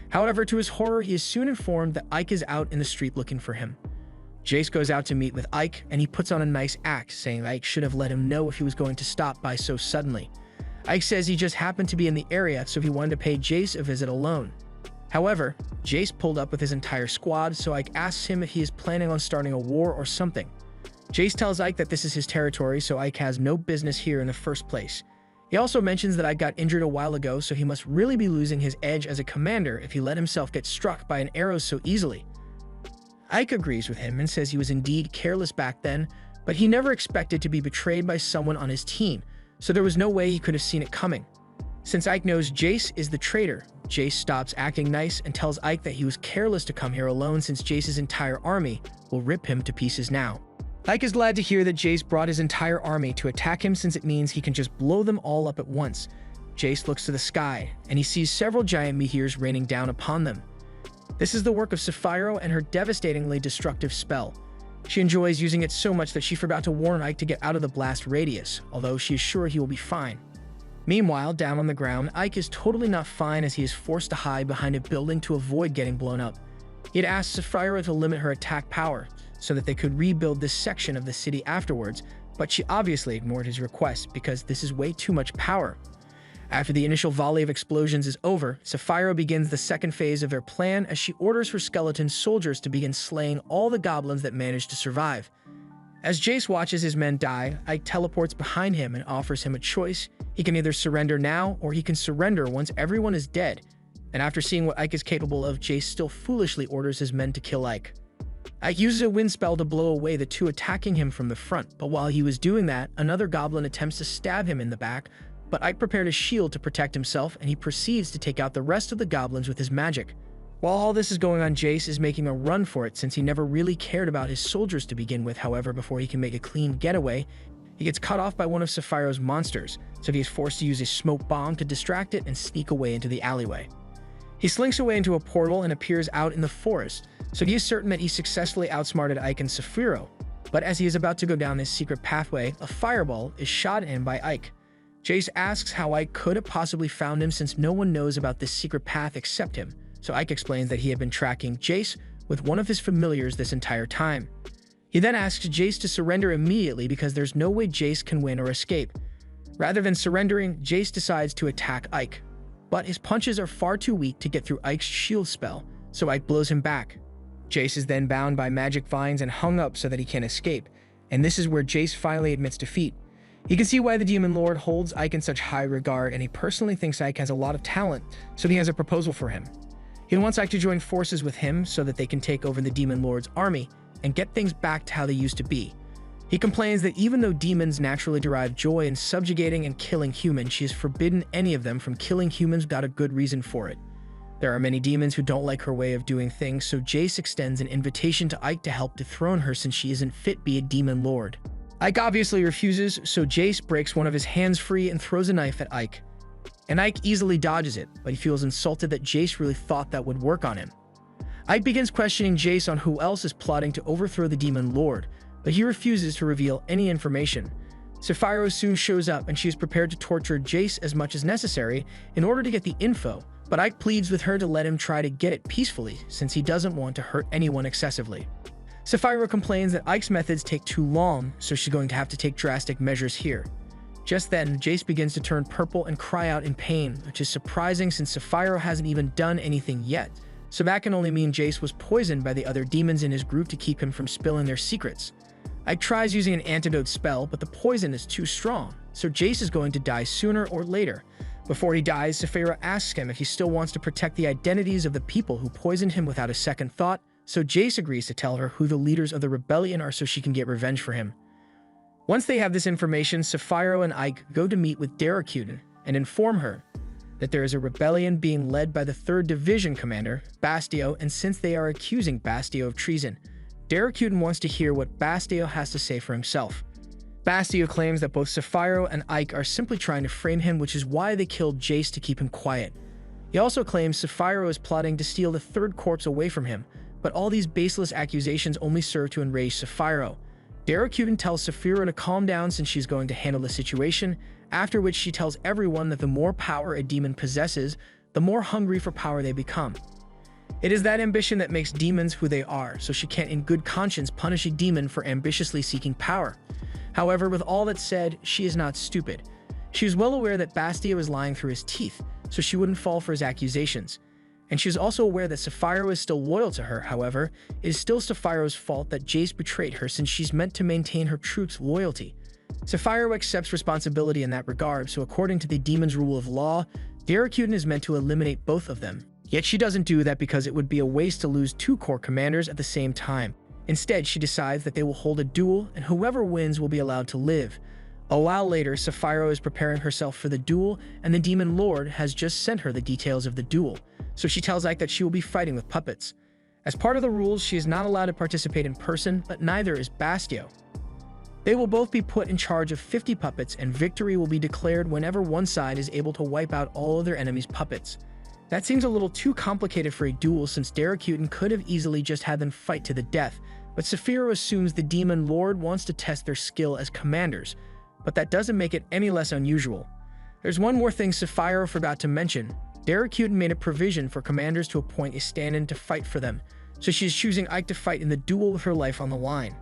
However, to his horror, he is soon informed that Ike is out in the street looking for him. Jace goes out to meet with Ike, and he puts on a nice act, saying Ike should have let him know if he was going to stop by so suddenly. Ike says he just happened to be in the area, so he wanted to pay Jace a visit alone. However, Jace pulled up with his entire squad, so Ike asks him if he is planning on starting a war or something. Jace tells Ike that this is his territory, so Ike has no business here in the first place. He also mentions that Ike got injured a while ago, so he must really be losing his edge as a commander if he let himself get struck by an arrow so easily. Ike agrees with him and says he was indeed careless back then, but he never expected to be betrayed by someone on his team, so there was no way he could have seen it coming. Since Ike knows Jace is the traitor, Jace stops acting nice and tells Ike that he was careless to come here alone since Jace's entire army will rip him to pieces now. Ike is glad to hear that Jace brought his entire army to attack him since it means he can just blow them all up at once. Jace looks to the sky, and he sees several giant meteors raining down upon them. This is the work of Sapphiro and her devastatingly destructive spell. She enjoys using it so much that she forgot to warn Ike to get out of the blast radius, although she is sure he will be fine. Meanwhile, down on the ground, Ike is totally not fine as he is forced to hide behind a building to avoid getting blown up. He had asked Sapphiro to limit her attack power so that they could rebuild this section of the city afterwards, but she obviously ignored his request because this is way too much power. After the initial volley of explosions is over, Sapphiro begins the second phase of their plan as she orders her skeleton soldiers to begin slaying all the goblins that manage to survive. As Jace watches his men die, Ike teleports behind him and offers him a choice. He can either surrender now or he can surrender once everyone is dead. And after seeing what Ike is capable of, Jace still foolishly orders his men to kill Ike. Ike uses a wind spell to blow away the two attacking him from the front, but while he was doing that, another goblin attempts to stab him in the back, but Ike prepared a shield to protect himself, and he proceeds to take out the rest of the goblins with his magic. While all this is going on, Jace is making a run for it since he never really cared about his soldiers to begin with. However, before he can make a clean getaway, he gets cut off by one of Sapphiro's monsters, so he is forced to use a smoke bomb to distract it and sneak away into the alleyway. He slinks away into a portal and appears out in the forest, so he is certain that he successfully outsmarted Ike and Sapphiro. But as he is about to go down this secret pathway, a fireball is shot in by Ike. Jace asks how Ike could have possibly found him since no one knows about this secret path except him, so Ike explains that he had been tracking Jace with one of his familiars this entire time. He then asks Jace to surrender immediately because there's no way Jace can win or escape. Rather than surrendering, Jace decides to attack Ike, but his punches are far too weak to get through Ike's shield spell, so Ike blows him back. Jace is then bound by magic vines and hung up so that he can't escape, and this is where Jace finally admits defeat. You can see why the Demon Lord holds Ike in such high regard, and he personally thinks Ike has a lot of talent, so he has a proposal for him. He wants Ike to join forces with him so that they can take over the Demon Lord's army and get things back to how they used to be. He complains that even though demons naturally derive joy in subjugating and killing humans, she has forbidden any of them from killing humans without a good reason for it. There are many demons who don't like her way of doing things, so Jace extends an invitation to Ike to help dethrone her since she isn't fit to be a Demon Lord. Ike obviously refuses, so Jace breaks one of his hands free and throws a knife at Ike. And Ike easily dodges it, but he feels insulted that Jace really thought that would work on him. Ike begins questioning Jace on who else is plotting to overthrow the Demon Lord, but he refuses to reveal any information. Sapphiro soon shows up and she is prepared to torture Jace as much as necessary in order to get the info, but Ike pleads with her to let him try to get it peacefully since he doesn't want to hurt anyone excessively. Sapphiro complains that Ike's methods take too long, so she's going to have to take drastic measures here. Just then, Jace begins to turn purple and cry out in pain, which is surprising since Sapphiro hasn't even done anything yet, so that can only mean Jace was poisoned by the other demons in his group to keep him from spilling their secrets. Ike tries using an antidote spell, but the poison is too strong, so Jace is going to die sooner or later. Before he dies, Sapphiro asks him if he still wants to protect the identities of the people who poisoned him without a second thought, so Jace agrees to tell her who the leaders of the rebellion are so she can get revenge for him. Once they have this information, Sapphiro and Ike go to meet with Daracuden and inform her that there is a rebellion being led by the 3rd Division commander, Bastio, and since they are accusing Bastio of treason, Daracuden wants to hear what Bastio has to say for himself. Bastio claims that both Sapphiro and Ike are simply trying to frame him, which is why they killed Jace to keep him quiet. He also claims Sapphiro is plotting to steal the 3rd corpse away from him, but all these baseless accusations only serve to enrage Sapphiro. Daracuden tells Sapphiro to calm down since she's going to handle the situation, after which she tells everyone that the more power a demon possesses, the more hungry for power they become. It is that ambition that makes demons who they are, so she can't in good conscience punish a demon for ambitiously seeking power. However, with all that said, she is not stupid. She is well aware that Bastio is lying through his teeth, so she wouldn't fall for his accusations. And she is also aware that Sapphiro is still loyal to her. However, it is still Sapphiro's fault that Jace betrayed her since she's meant to maintain her troops' loyalty. Sapphiro accepts responsibility in that regard, so according to the demon's rule of law, Daracuden is meant to eliminate both of them. Yet she doesn't do that because it would be a waste to lose 2 core commanders at the same time. Instead, she decides that they will hold a duel and whoever wins will be allowed to live. A while later, Sapphiro is preparing herself for the duel and the Demon Lord has just sent her the details of the duel, so she tells Ike that she will be fighting with puppets. As part of the rules, she is not allowed to participate in person, but neither is Bastio. They will both be put in charge of 50 puppets, and victory will be declared whenever one side is able to wipe out all of their enemies' puppets. That seems a little too complicated for a duel, since Darakutin could have easily just had them fight to the death, but Saphiro assumes the Demon Lord wants to test their skill as commanders, but that doesn't make it any less unusual. There's one more thing Saphiro forgot to mention. Darakutin made a provision for commanders to appoint a stand-in to fight for them, so she is choosing Ike to fight in the duel with her life on the line.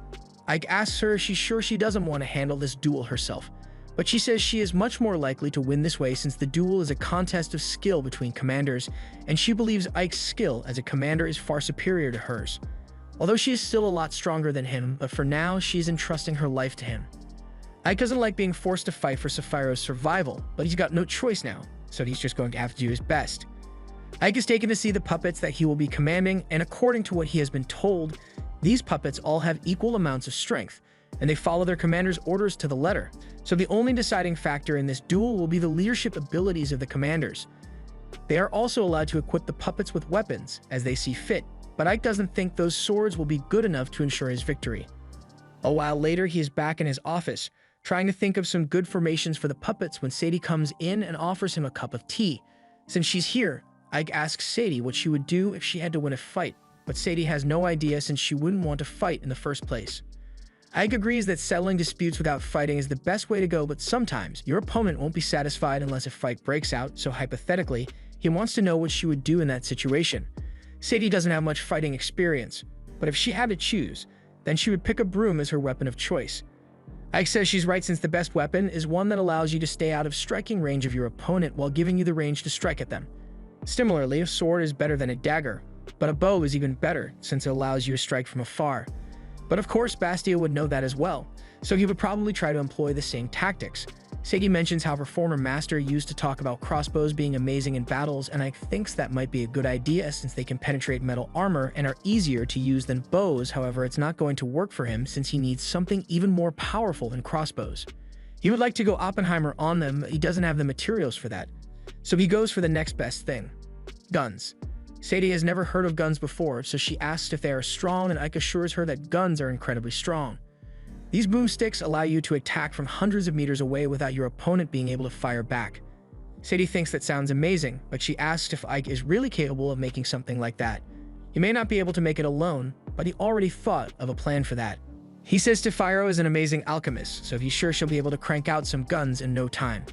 Ike asks her if she's sure she doesn't want to handle this duel herself, but she says she is much more likely to win this way since the duel is a contest of skill between commanders, and she believes Ike's skill as a commander is far superior to hers. Although she is still a lot stronger than him, but for now, she is entrusting her life to him. Ike doesn't like being forced to fight for Saphiro's survival, but he's got no choice now, so he's just going to have to do his best. Ike is taken to see the puppets that he will be commanding, and according to what he has been told, these puppets all have equal amounts of strength, and they follow their commander's orders to the letter. So the only deciding factor in this duel will be the leadership abilities of the commanders. They are also allowed to equip the puppets with weapons as they see fit, but Ike doesn't think those swords will be good enough to ensure his victory. A while later, he is back in his office, trying to think of some good formations for the puppets when Sadie comes in and offers him a cup of tea. Since she's here, Ike asks Sadie what she would do if she had to win a fight, but Sadie has no idea since she wouldn't want to fight in the first place. Ike agrees that settling disputes without fighting is the best way to go, but sometimes your opponent won't be satisfied unless a fight breaks out, so hypothetically, he wants to know what she would do in that situation. Sadie doesn't have much fighting experience, but if she had to choose, then she would pick a broom as her weapon of choice. Ike says she's right since the best weapon is one that allows you to stay out of striking range of your opponent while giving you the range to strike at them. Similarly, a sword is better than a dagger, but a bow is even better since it allows you to strike from afar. But of course, Bastio would know that as well, so he would probably try to employ the same tactics. Sadie mentions how her former master used to talk about crossbows being amazing in battles, and Ike thinks that might be a good idea since they can penetrate metal armor and are easier to use than bows. However, it's not going to work for him since he needs something even more powerful than crossbows. He would like to go Oppenheimer on them, but he doesn't have the materials for that. So he goes for the next best thing: guns. Sadie has never heard of guns before, so she asks if they are strong, and Ike assures her that guns are incredibly strong. These boomsticks allow you to attack from hundreds of meters away without your opponent being able to fire back. Sadie thinks that sounds amazing, but she asks if Ike is really capable of making something like that. He may not be able to make it alone, but he already thought of a plan for that. He says Saphiro is an amazing alchemist, so he's sure she'll be able to crank out some guns in no time.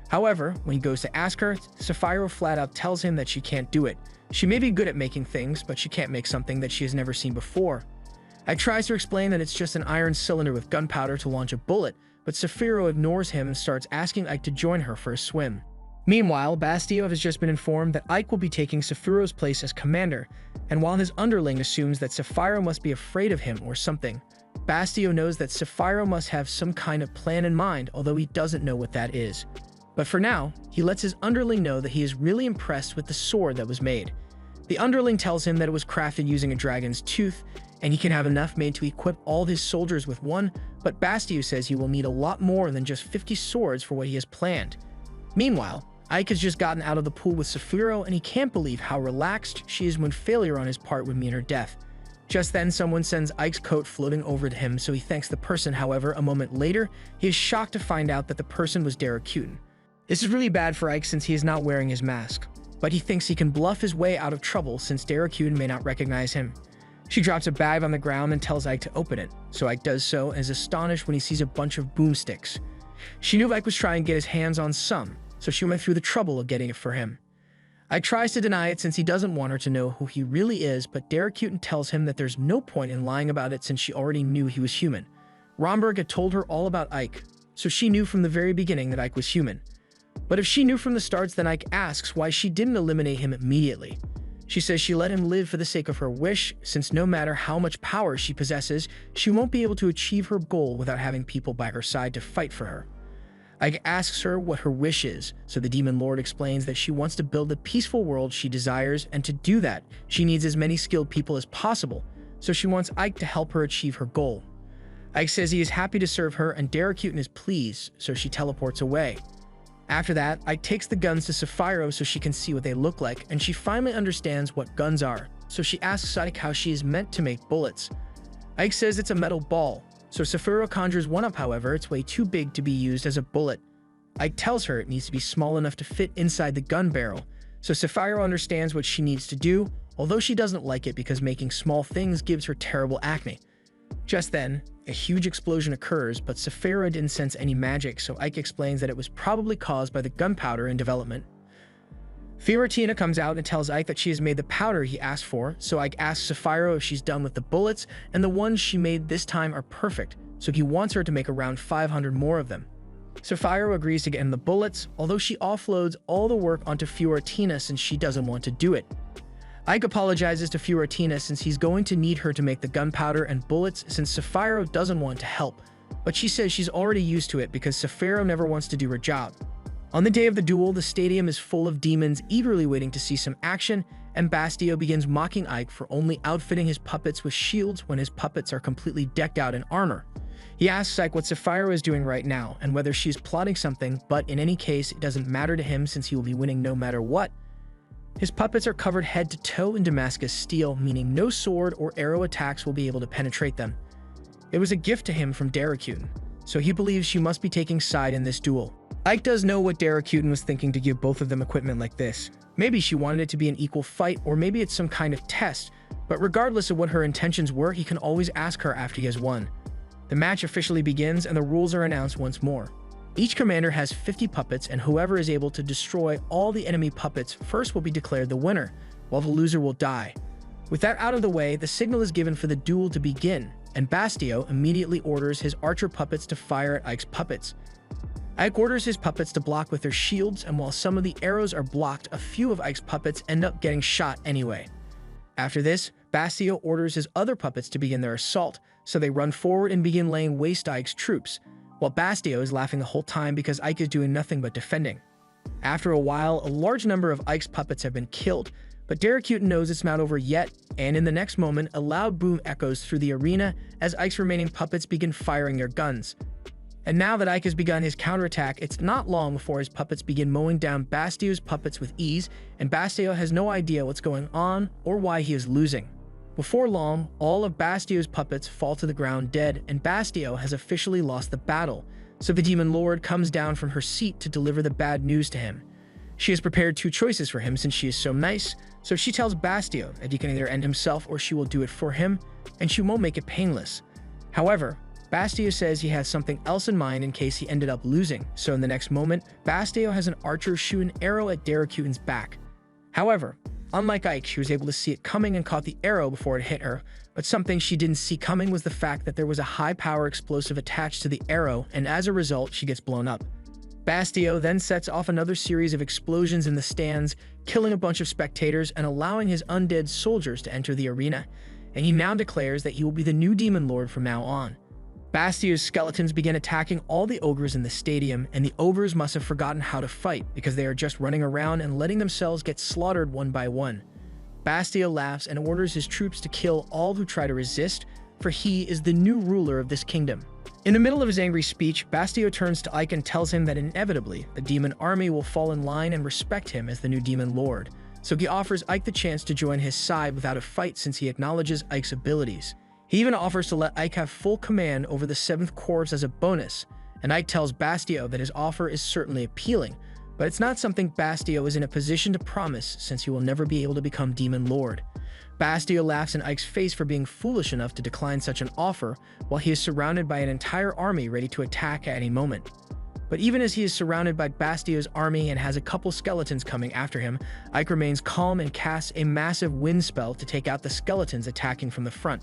However, when he goes to ask her, Saphiro flat out tells him that she can't do it. She may be good at making things, but she can't make something that she has never seen before. Ike tries to explain that it's just an iron cylinder with gunpowder to launch a bullet, but Saphiro ignores him and starts asking Ike to join her for a swim. Meanwhile, Bastio has just been informed that Ike will be taking Saphiro's place as commander, and while his underling assumes that Saphiro must be afraid of him or something, Bastio knows that Saphiro must have some kind of plan in mind, although he doesn't know what that is. But for now, he lets his underling know that he is really impressed with the sword that was made. The underling tells him that it was crafted using a dragon's tooth, and he can have enough made to equip all his soldiers with one, but Bastio says he will need a lot more than just 50 swords for what he has planned. Meanwhile, Ike has just gotten out of the pool with Saphiro, and he can't believe how relaxed she is when failure on his part would mean her death. Just then, someone sends Ike's coat floating over to him, so he thanks the person. However, a moment later, he is shocked to find out that the person was Darakutin. This is really bad for Ike since he is not wearing his mask, but he thinks he can bluff his way out of trouble since Darakutin may not recognize him. She drops a bag on the ground and tells Ike to open it, so Ike does so and is astonished when he sees a bunch of boomsticks. She knew Ike was trying to get his hands on some, so she went through the trouble of getting it for him. Ike tries to deny it since he doesn't want her to know who he really is, but Darakutin tells him that there's no point in lying about it since she already knew he was human. Romberg had told her all about Ike, so she knew from the very beginning that Ike was human. But if she knew from the start, then Ike asks why she didn't eliminate him immediately. She says she let him live for the sake of her wish, since no matter how much power she possesses, she won't be able to achieve her goal without having people by her side to fight for her. Ike asks her what her wish is, so the Demon Lord explains that she wants to build the peaceful world she desires, and to do that, she needs as many skilled people as possible, so she wants Ike to help her achieve her goal. Ike says he is happy to serve her, and Darakutin is pleased, so she teleports away. After that, Ike takes the guns to Saphiro so she can see what they look like, and she finally understands what guns are. so she asks Ike how she is meant to make bullets. Ike says it's a metal ball, so Sapphira conjures one up. However, it's way too big to be used as a bullet. Ike tells her it needs to be small enough to fit inside the gun barrel, so Sapphira understands what she needs to do, although she doesn't like it because making small things gives her terrible acne. Just then, a huge explosion occurs, but Sapphira didn't sense any magic, so Ike explains that it was probably caused by the gunpowder in development. Fiorentina comes out and tells Ike that she has made the powder he asked for, so Ike asks Sapphira if she's done with the bullets, and the ones she made this time are perfect, so he wants her to make around 500 more of them. Sapphira agrees to get him the bullets, although she offloads all the work onto Fiorentina since she doesn't want to do it. Ike apologizes to Fiorentina since he's going to need her to make the gunpowder and bullets since Sapphira doesn't want to help, but she says she's already used to it because Sapphira never wants to do her job. On the day of the duel, the stadium is full of demons eagerly waiting to see some action, and Bastio begins mocking Ike for only outfitting his puppets with shields when his puppets are completely decked out in armor. He asks Ike what Sapphira is doing right now and whether she's plotting something, but in any case, it doesn't matter to him since he will be winning no matter what. His puppets are covered head to toe in Damascus steel, meaning no sword or arrow attacks will be able to penetrate them. It was a gift to him from Daracuten, so he believes she must be taking side in this duel. Ike does know what Daracuten was thinking to give both of them equipment like this. Maybe she wanted it to be an equal fight, or maybe it's some kind of test, but regardless of what her intentions were, he can always ask her after he has won. The match officially begins and the rules are announced once more. Each commander has 50 puppets, and whoever is able to destroy all the enemy puppets first will be declared the winner, while the loser will die. With that out of the way, the signal is given for the duel to begin, and Bastio immediately orders his archer puppets to fire at Ike's puppets. Ike orders his puppets to block with their shields, and while some of the arrows are blocked, a few of Ike's puppets end up getting shot anyway. After this, Bastio orders his other puppets to begin their assault, so they run forward and begin laying waste to Ike's troops, while Bastio is laughing the whole time because Ike is doing nothing but defending. After a while, a large number of Ike's puppets have been killed, but Daracuten knows it's not over yet, and in the next moment, a loud boom echoes through the arena as Ike's remaining puppets begin firing their guns. And now that Ike has begun his counterattack, it's not long before his puppets begin mowing down Bastio's puppets with ease, and Bastio has no idea what's going on or why he is losing. Before long, all of Bastio's puppets fall to the ground dead, and Bastio has officially lost the battle, so the Demon Lord comes down from her seat to deliver the bad news to him. She has prepared two choices for him since she is so nice, so she tells Bastio that he can either end himself or she will do it for him, and she won't make it painless. However, Bastio says he has something else in mind in case he ended up losing, so in the next moment, Bastio has an archer shoot an arrow at Daracuten's back. However, unlike Ike, she was able to see it coming and caught the arrow before it hit her, but something she didn't see coming was the fact that there was a high-power explosive attached to the arrow, and as a result, she gets blown up. Bastio then sets off another series of explosions in the stands, killing a bunch of spectators and allowing his undead soldiers to enter the arena, and he now declares that he will be the new Demon Lord from now on. Bastio's skeletons begin attacking all the ogres in the stadium, and the ogres must have forgotten how to fight because they are just running around and letting themselves get slaughtered one by one. Bastio laughs and orders his troops to kill all who try to resist, for he is the new ruler of this kingdom. In the middle of his angry speech, Bastio turns to Ike and tells him that inevitably, the demon army will fall in line and respect him as the new demon lord, so he offers Ike the chance to join his side without a fight since he acknowledges Ike's abilities. He even offers to let Ike have full command over the 7th Corps as a bonus, and Ike tells Bastio that his offer is certainly appealing, but it's not something Bastio is in a position to promise since he will never be able to become Demon Lord. Bastio laughs in Ike's face for being foolish enough to decline such an offer while he is surrounded by an entire army ready to attack at any moment. But even as he is surrounded by Bastio's army and has a couple skeletons coming after him, Ike remains calm and casts a massive wind spell to take out the skeletons attacking from the front.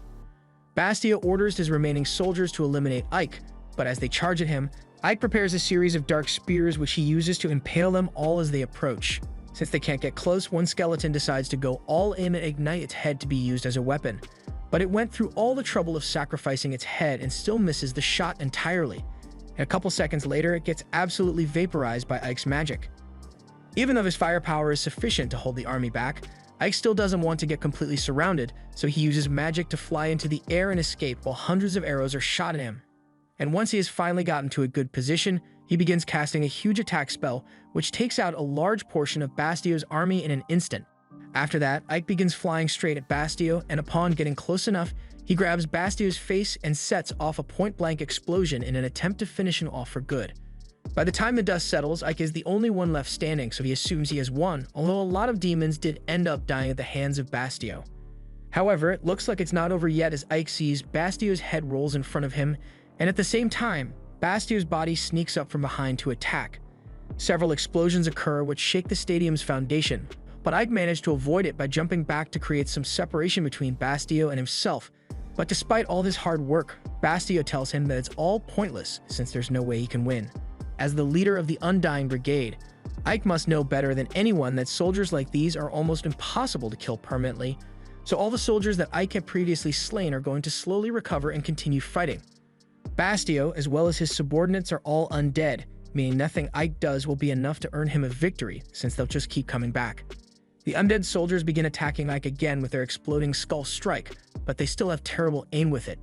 Bastio orders his remaining soldiers to eliminate Ike, but as they charge at him, Ike prepares a series of dark spears which he uses to impale them all as they approach. Since they can't get close, one skeleton decides to go all in and ignite its head to be used as a weapon. But it went through all the trouble of sacrificing its head and still misses the shot entirely. And a couple seconds later, it gets absolutely vaporized by Ike's magic. Even though his firepower is sufficient to hold the army back, Ike still doesn't want to get completely surrounded, so he uses magic to fly into the air and escape while hundreds of arrows are shot at him. And once he has finally gotten to a good position, he begins casting a huge attack spell, which takes out a large portion of Bastio's army in an instant. After that, Ike begins flying straight at Bastio, and upon getting close enough, he grabs Bastio's face and sets off a point-blank explosion in an attempt to finish him off for good. By the time the dust settles, Ike is the only one left standing, so he assumes he has won, although a lot of demons did end up dying at the hands of Bastio. However, it looks like it's not over yet as Ike sees Bastio's head rolls in front of him, and at the same time, Bastio's body sneaks up from behind to attack. Several explosions occur which shake the stadium's foundation, but Ike managed to avoid it by jumping back to create some separation between Bastio and himself. But despite all his hard work, Bastio tells him that it's all pointless since there's no way he can win. As the leader of the Undying Brigade, Ike must know better than anyone that soldiers like these are almost impossible to kill permanently, so all the soldiers that Ike had previously slain are going to slowly recover and continue fighting. Bastio, as well as his subordinates, are all undead, meaning nothing Ike does will be enough to earn him a victory, since they'll just keep coming back. The undead soldiers begin attacking Ike again with their exploding skull strike, but they still have terrible aim with it.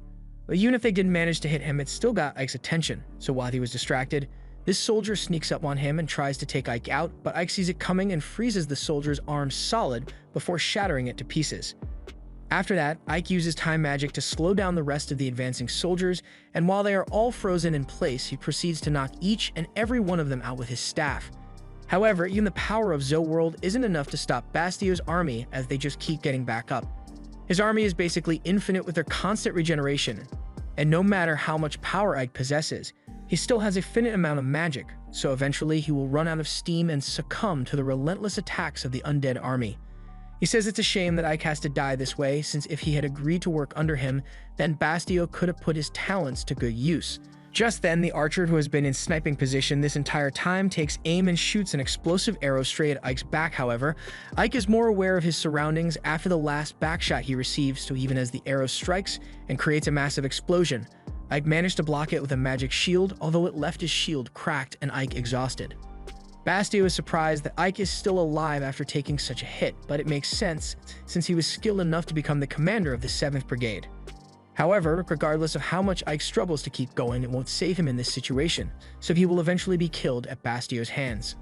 But even if they didn't manage to hit him, it still got Ike's attention, so while he was distracted, this soldier sneaks up on him and tries to take Ike out, but Ike sees it coming and freezes the soldier's arm solid before shattering it to pieces. After that, Ike uses time magic to slow down the rest of the advancing soldiers, and while they are all frozen in place, he proceeds to knock each and every one of them out with his staff. However, even the power of Zoworld isn't enough to stop Bastio's army as they just keep getting back up. His army is basically infinite with their constant regeneration, and no matter how much power Ike possesses, he still has a finite amount of magic, so eventually he will run out of steam and succumb to the relentless attacks of the undead army. He says it's a shame that Ike has to die this way, since if he had agreed to work under him, then Bastio could have put his talents to good use. Just then, the archer who has been in sniping position this entire time takes aim and shoots an explosive arrow straight at Ike's back. However, Ike is more aware of his surroundings after the last backshot he receives, so even as the arrow strikes and creates a massive explosion, Ike managed to block it with a magic shield, although it left his shield cracked and Ike exhausted. Bastio is surprised that Ike is still alive after taking such a hit, but it makes sense since he was skilled enough to become the commander of the 7th Brigade. However, regardless of how much Ike struggles to keep going, it won't save him in this situation, so he will eventually be killed at Bastio's hands.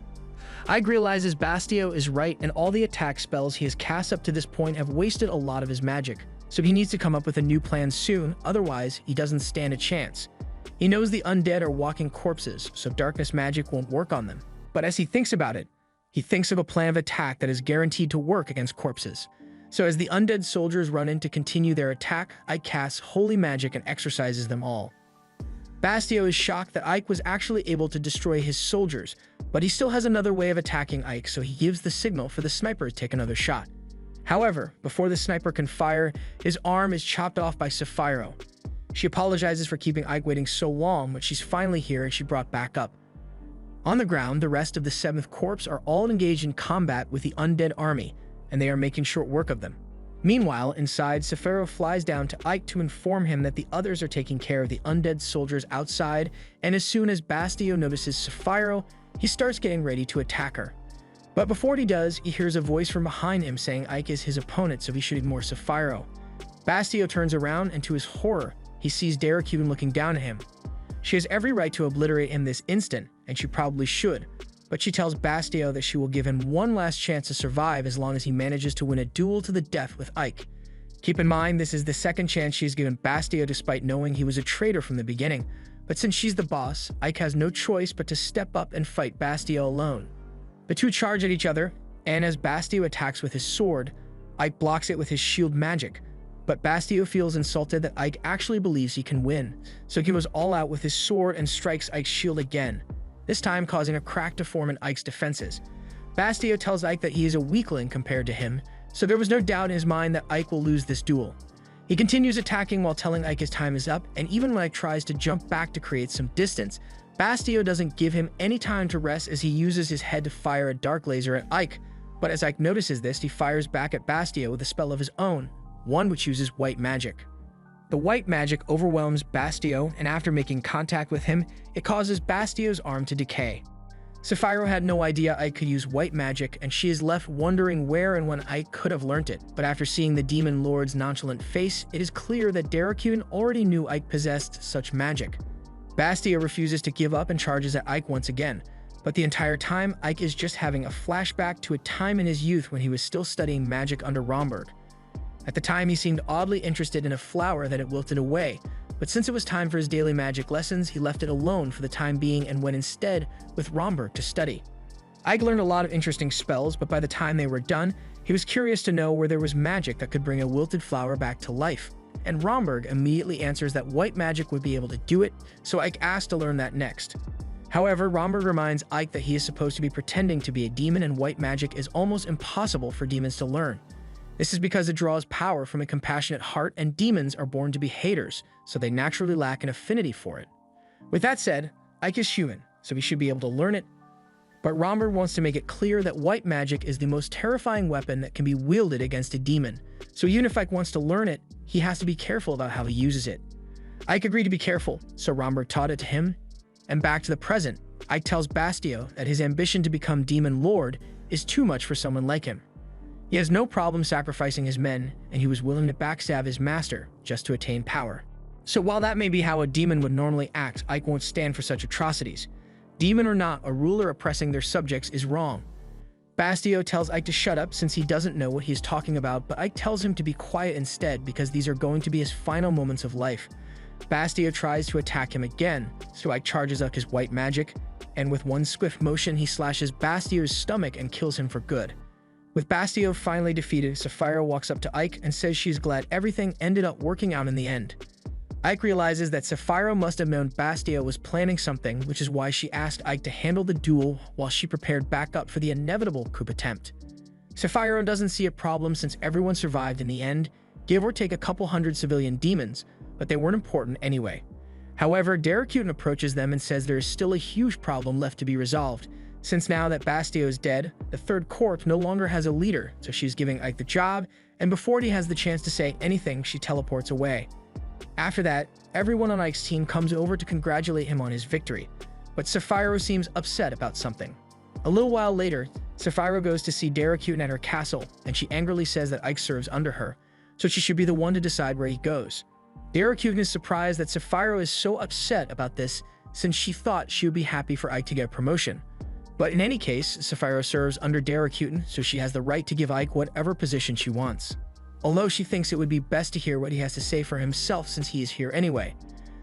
Ike realizes Bastio is right and all the attack spells he has cast up to this point have wasted a lot of his magic, so he needs to come up with a new plan soon, otherwise he doesn't stand a chance. He knows the undead are walking corpses, so darkness magic won't work on them. But as he thinks about it, he thinks of a plan of attack that is guaranteed to work against corpses. So as the undead soldiers run in to continue their attack, Ike casts holy magic and exorcises them all. Bastio is shocked that Ike was actually able to destroy his soldiers, but he still has another way of attacking Ike, so he gives the signal for the sniper to take another shot. However, before the sniper can fire, his arm is chopped off by Sapphiro. She apologizes for keeping Ike waiting so long, but she's finally here and she brought back up. On the ground, the rest of the 7th Corps are all engaged in combat with the undead army, and they are making short work of them. Meanwhile, inside, Sapphiro flies down to Ike to inform him that the others are taking care of the undead soldiers outside, and as soon as Bastio notices Sapphiro, he starts getting ready to attack her. But before he does, he hears a voice from behind him saying Ike is his opponent, so he should ignore Sapphiro. Bastio turns around, and to his horror, he sees Daracune looking down at him. She has every right to obliterate him this instant, and she probably should, but she tells Bastio that she will give him one last chance to survive as long as he manages to win a duel to the death with Ike. Keep in mind, this is the second chance she's given Bastio despite knowing he was a traitor from the beginning, but since she's the boss, Ike has no choice but to step up and fight Bastio alone. The two charge at each other, and as Bastio attacks with his sword, Ike blocks it with his shield magic. But Bastio feels insulted that Ike actually believes he can win, so he goes all out with his sword and strikes Ike's shield again, this time causing a crack to form in Ike's defenses. Bastio tells Ike that he is a weakling compared to him, so there was no doubt in his mind that Ike will lose this duel. He continues attacking while telling Ike his time is up, and even when Ike tries to jump back to create some distance, Bastio doesn't give him any time to rest as he uses his head to fire a dark laser at Ike. But as Ike notices this, he fires back at Bastio with a spell of his own, one which uses white magic. The white magic overwhelms Bastio, and after making contact with him, it causes Bastio's arm to decay. Sapphiro had no idea Ike could use white magic, and she is left wondering where and when Ike could have learnt it. But after seeing the Demon Lord's nonchalant face, it is clear that Daracune already knew Ike possessed such magic. Bastio refuses to give up and charges at Ike once again, But the entire time, Ike is just having a flashback to a time in his youth when he was still studying magic under Romberg. At the time, he seemed oddly interested in a flower that had wilted away, but since it was time for his daily magic lessons, he left it alone for the time being and went instead with Romberg to study. Ike learned a lot of interesting spells, but by the time they were done, he was curious to know where there was magic that could bring a wilted flower back to life. And Romberg immediately answers that white magic would be able to do it, so Ike asked to learn that next. However, Romberg reminds Ike that he is supposed to be pretending to be a demon and white magic is almost impossible for demons to learn. This is because it draws power from a compassionate heart and demons are born to be haters, so they naturally lack an affinity for it. With that said, Ike is human, so he should be able to learn it, but Romberg wants to make it clear that white magic is the most terrifying weapon that can be wielded against a demon, so even if Ike wants to learn it, he has to be careful about how he uses it. Ike agreed to be careful, so Romberg taught it to him. And back to the present, Ike tells Bastio that his ambition to become Demon Lord is too much for someone like him. He has no problem sacrificing his men, and he was willing to backstab his master just to attain power. So while that may be how a demon would normally act, Ike won't stand for such atrocities. Demon or not, a ruler oppressing their subjects is wrong. Bastio tells Ike to shut up since he doesn't know what he is talking about, but Ike tells him to be quiet instead because these are going to be his final moments of life. Bastio tries to attack him again, so Ike charges up his white magic, and with one swift motion he slashes Bastio's stomach and kills him for good. With Bastio finally defeated, Sapphira walks up to Ike and says she's glad everything ended up working out in the end. Ike realizes that Sapphira must have known Bastio was planning something, which is why she asked Ike to handle the duel while she prepared backup for the inevitable coup attempt. Sapphira doesn't see a problem since everyone survived in the end, give or take a couple hundred civilian demons, but they weren't important anyway. However, Daracuten approaches them and says there is still a huge problem left to be resolved, since now that Bastio is dead, the Third Corps no longer has a leader, so she's giving Ike the job, and before he has the chance to say anything, she teleports away. After that, everyone on Ike's team comes over to congratulate him on his victory, but Sapphira seems upset about something. A little while later, Sapphira goes to see Daracuten at her castle, and she angrily says that Ike serves under her, so she should be the one to decide where he goes. Daracuten is surprised that Sapphira is so upset about this since she thought she would be happy for Ike to get a promotion. But in any case, Sapphira serves under Daracuten, so she has the right to give Ike whatever position she wants. Although she thinks it would be best to hear what he has to say for himself since he is here anyway.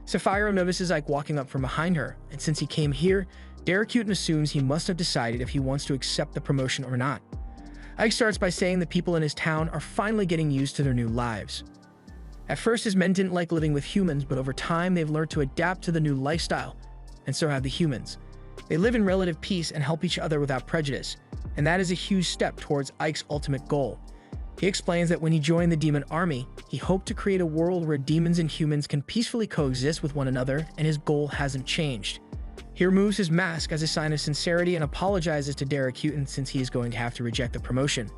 Sapphira notices Ike walking up from behind her, and since he came here, Daracuten assumes he must have decided if he wants to accept the promotion or not. Ike starts by saying the people in his town are finally getting used to their new lives. At first, his men didn't like living with humans, but over time they've learned to adapt to the new lifestyle, and so have the humans. They live in relative peace and help each other without prejudice, and that is a huge step towards Ike's ultimate goal. He explains that when he joined the demon army, he hoped to create a world where demons and humans can peacefully coexist with one another, and his goal hasn't changed. He removes his mask as a sign of sincerity and apologizes to Daracuten since he is going to have to reject the promotion.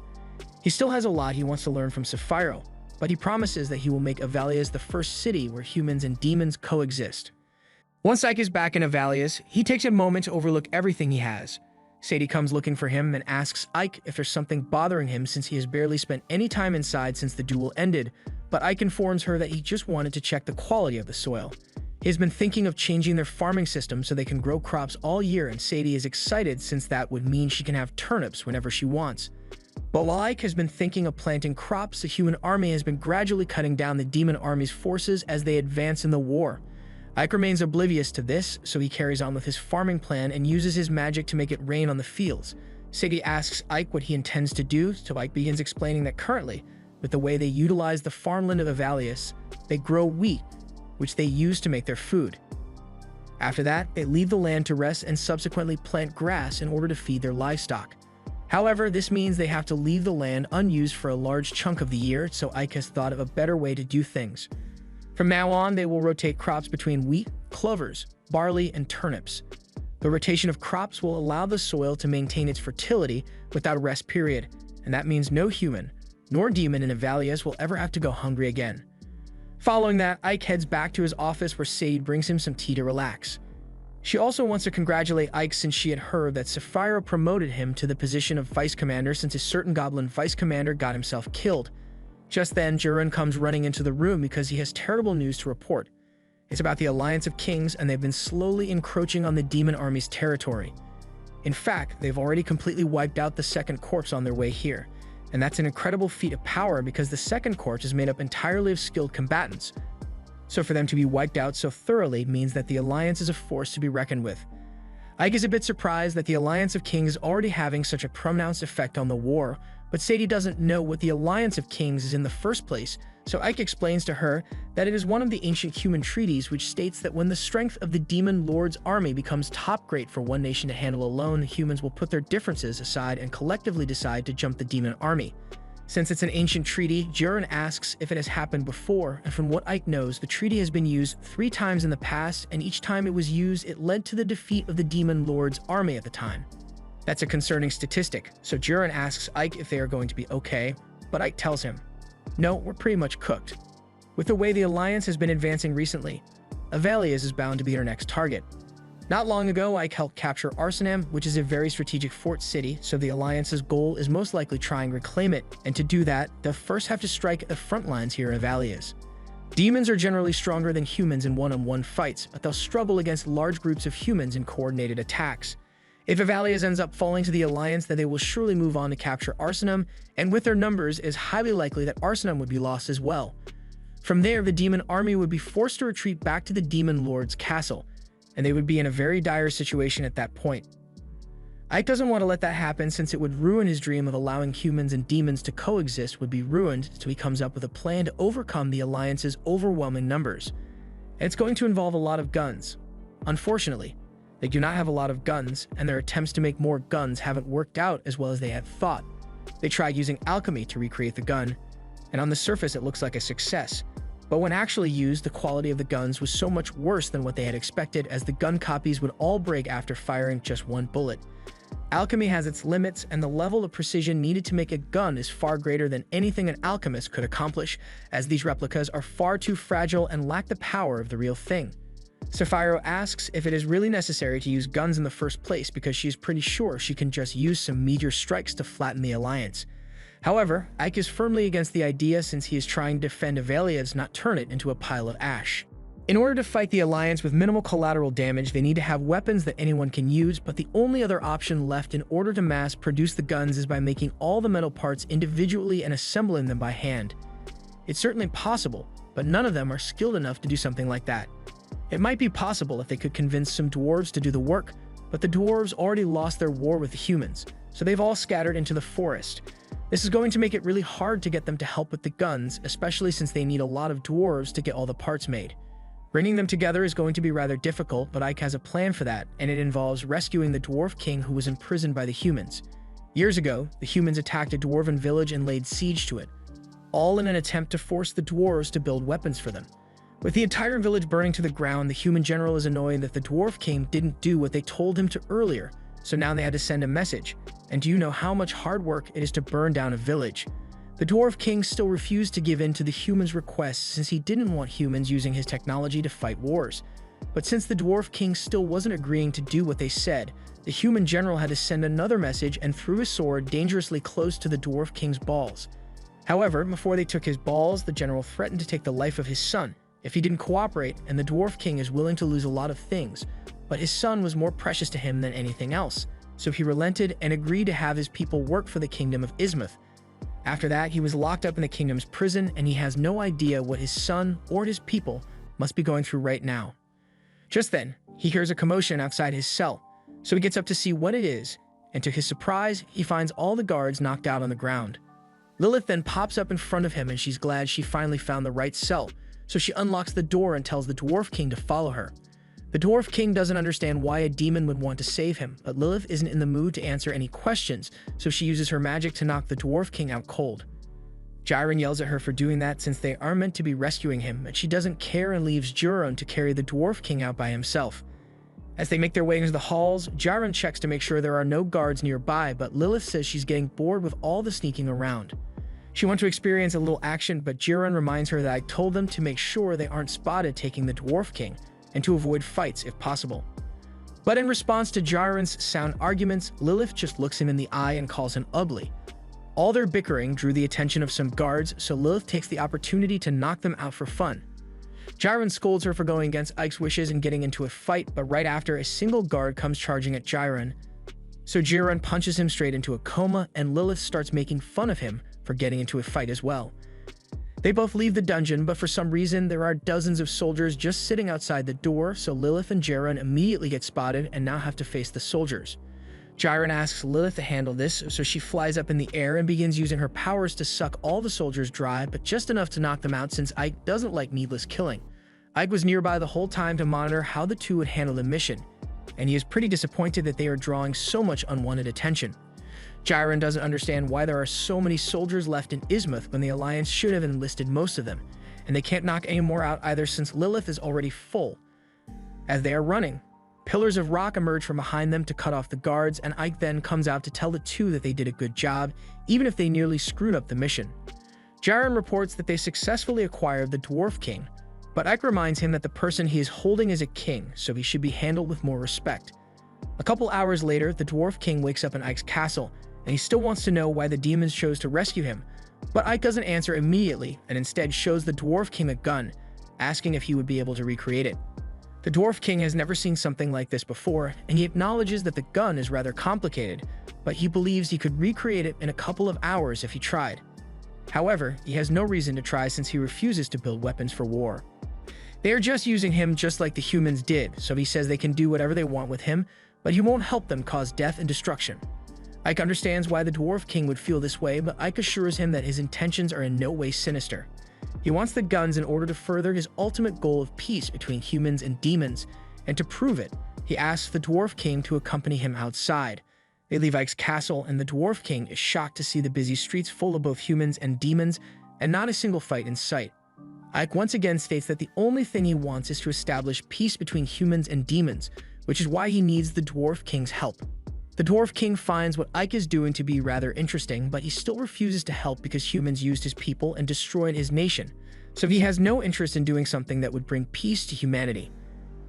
He still has a lot he wants to learn from Sapphira, but he promises that he will make Avalias the first city where humans and demons coexist. Once Ike is back in Avalias, he takes a moment to overlook everything he has. Sadie comes looking for him and asks Ike if there's something bothering him since he has barely spent any time inside since the duel ended, but Ike informs her that he just wanted to check the quality of the soil. He has been thinking of changing their farming system so they can grow crops all year, and Sadie is excited since that would mean she can have turnips whenever she wants. But while Ike has been thinking of planting crops, the human army has been gradually cutting down the demon army's forces as they advance in the war. Ike remains oblivious to this, so he carries on with his farming plan and uses his magic to make it rain on the fields. Sadie asks Ike what he intends to do, so Ike begins explaining that currently, with the way they utilize the farmland of Avalias, they grow wheat, which they use to make their food. After that, they leave the land to rest and subsequently plant grass in order to feed their livestock. However, this means they have to leave the land unused for a large chunk of the year, so Ike has thought of a better way to do things. From now on, they will rotate crops between wheat, clovers, barley, and turnips. The rotation of crops will allow the soil to maintain its fertility without a rest period, and that means no human, nor demon in Avalias will ever have to go hungry again. Following that, Ike heads back to his office where Sadie brings him some tea to relax. She also wants to congratulate Ike since she had heard that Sapphira promoted him to the position of vice commander since a certain goblin vice commander got himself killed. Just then, Jiren comes running into the room because he has terrible news to report. It's about the Alliance of Kings, and they've been slowly encroaching on the demon army's territory. In fact, they've already completely wiped out the second corpse on their way here. And that's an incredible feat of power because the second corpse is made up entirely of skilled combatants. So for them to be wiped out so thoroughly means that the Alliance is a force to be reckoned with. Ike is a bit surprised that the Alliance of Kings is already having such a pronounced effect on the war, but Sadie doesn't know what the Alliance of Kings is in the first place, so Ike explains to her that it is one of the ancient human treaties which states that when the strength of the Demon Lord's army becomes top grade for one nation to handle alone, humans will put their differences aside and collectively decide to jump the demon army. Since it's an ancient treaty, Jiren asks if it has happened before, and from what Ike knows, the treaty has been used 3 times in the past, and each time it was used, it led to the defeat of the Demon Lord's army at the time. That's a concerning statistic, so Jiren asks Ike if they are going to be okay, but Ike tells him, "No, we're pretty much cooked." With the way the Alliance has been advancing recently, Avelias is bound to be our next target. Not long ago, Ike helped capture Arsenam, which is a very strategic fort city, so the Alliance's goal is most likely try and reclaim it, and to do that, they'll first have to strike the front lines here in Avelias. Demons are generally stronger than humans in one-on-one fights, but they'll struggle against large groups of humans in coordinated attacks. If Avelias ends up falling to the Alliance, then they will surely move on to capture Arsenam, and with their numbers, it is highly likely that Arsenam would be lost as well. From there, the demon army would be forced to retreat back to the Demon Lord's castle, and they would be in a very dire situation at that point. Ike doesn't want to let that happen since it would ruin his dream of allowing humans and demons to coexist would be ruined, so he comes up with a plan to overcome the Alliance's overwhelming numbers. And it's going to involve a lot of guns. Unfortunately, they do not have a lot of guns, and their attempts to make more guns haven't worked out as well as they had thought. They tried using alchemy to recreate the gun, and on the surface it looks like a success. But when actually used, the quality of the guns was so much worse than what they had expected, as the gun copies would all break after firing just one bullet. Alchemy has its limits, and the level of precision needed to make a gun is far greater than anything an alchemist could accomplish, as these replicas are far too fragile and lack the power of the real thing. Sapphiro asks if it is really necessary to use guns in the first place because she is pretty sure she can just use some meteor strikes to flatten the Alliance. However, Ike is firmly against the idea since he is trying to defend Avelias, not turn it into a pile of ash. In order to fight the Alliance with minimal collateral damage, they need to have weapons that anyone can use, but the only other option left in order to mass produce the guns is by making all the metal parts individually and assembling them by hand. It's certainly possible, but none of them are skilled enough to do something like that. It might be possible if they could convince some dwarves to do the work, but the dwarves already lost their war with the humans, so they've all scattered into the forest. This is going to make it really hard to get them to help with the guns, especially since they need a lot of dwarves to get all the parts made. Bringing them together is going to be rather difficult, but Ike has a plan for that, and it involves rescuing the dwarf king who was imprisoned by the humans. Years ago, the humans attacked a dwarven village and laid siege to it, all in an attempt to force the dwarves to build weapons for them. With the entire village burning to the ground, the human general is annoyed that the dwarf king didn't do what they told him to earlier, so now they had to send a message. And do you know how much hard work it is to burn down a village? The dwarf king still refused to give in to the humans' requests since he didn't want humans using his technology to fight wars. But since the dwarf king still wasn't agreeing to do what they said, the human general had to send another message and threw his sword dangerously close to the dwarf king's balls. However, before they took his balls, the general threatened to take the life of his son if he didn't cooperate, and the dwarf king is willing to lose a lot of things, but his son was more precious to him than anything else, so he relented and agreed to have his people work for the kingdom of Ismuth. After that, he was locked up in the kingdom's prison, and he has no idea what his son or his people must be going through right now. Just then, he hears a commotion outside his cell, so he gets up to see what it is, and to his surprise, he finds all the guards knocked out on the ground. Lilith then pops up in front of him, and she's glad she finally found the right cell, so she unlocks the door and tells the dwarf king to follow her. The dwarf king doesn't understand why a demon would want to save him, but Lilith isn't in the mood to answer any questions, so she uses her magic to knock the dwarf king out cold. Jiren yells at her for doing that since they are meant to be rescuing him, but she doesn't care and leaves Jiren to carry the dwarf king out by himself. As they make their way into the halls, Jiren checks to make sure there are no guards nearby, but Lilith says she's getting bored with all the sneaking around. She wants to experience a little action, but Jiren reminds her that I told them to make sure they aren't spotted taking the dwarf king, and to avoid fights if possible. But in response to Jiren's sound arguments, Lilith just looks him in the eye and calls him ugly. All their bickering drew the attention of some guards, so Lilith takes the opportunity to knock them out for fun. Jiren scolds her for going against Ike's wishes and getting into a fight, but right after, a single guard comes charging at Jiren. So Jiren punches him straight into a coma, and Lilith starts making fun of him for getting into a fight as well. They both leave the dungeon, but for some reason there are dozens of soldiers just sitting outside the door, so Lilith and Jiren immediately get spotted and now have to face the soldiers. Jiren asks Lilith to handle this, so she flies up in the air and begins using her powers to suck all the soldiers dry, but just enough to knock them out since Ike doesn't like needless killing. Ike was nearby the whole time to monitor how the two would handle the mission, and he is pretty disappointed that they are drawing so much unwanted attention. Jiren doesn't understand why there are so many soldiers left in Ismuth when the Alliance should have enlisted most of them, and they can't knock any more out either since Lilith is already full. As they are running, pillars of rock emerge from behind them to cut off the guards, and Ike then comes out to tell the two that they did a good job, even if they nearly screwed up the mission. Jiren reports that they successfully acquired the Dwarf King, but Ike reminds him that the person he is holding is a king, so he should be handled with more respect. A couple hours later, the Dwarf King wakes up in Ike's castle, and he still wants to know why the demons chose to rescue him, but Ike doesn't answer immediately and instead shows the Dwarf King a gun, asking if he would be able to recreate it. The Dwarf King has never seen something like this before, and he acknowledges that the gun is rather complicated, but he believes he could recreate it in a couple of hours if he tried. However, he has no reason to try since he refuses to build weapons for war. They are just using him just like the humans did, so he says they can do whatever they want with him, but he won't help them cause death and destruction. Ike understands why the Dwarf King would feel this way, but Ike assures him that his intentions are in no way sinister. He wants the guns in order to further his ultimate goal of peace between humans and demons, and to prove it, he asks the Dwarf King to accompany him outside. They leave Ike's castle, and the Dwarf King is shocked to see the busy streets full of both humans and demons, and not a single fight in sight. Ike once again states that the only thing he wants is to establish peace between humans and demons, which is why he needs the Dwarf King's help. The Dwarf King finds what Ike is doing to be rather interesting, but he still refuses to help because humans used his people and destroyed his nation, so he has no interest in doing something that would bring peace to humanity.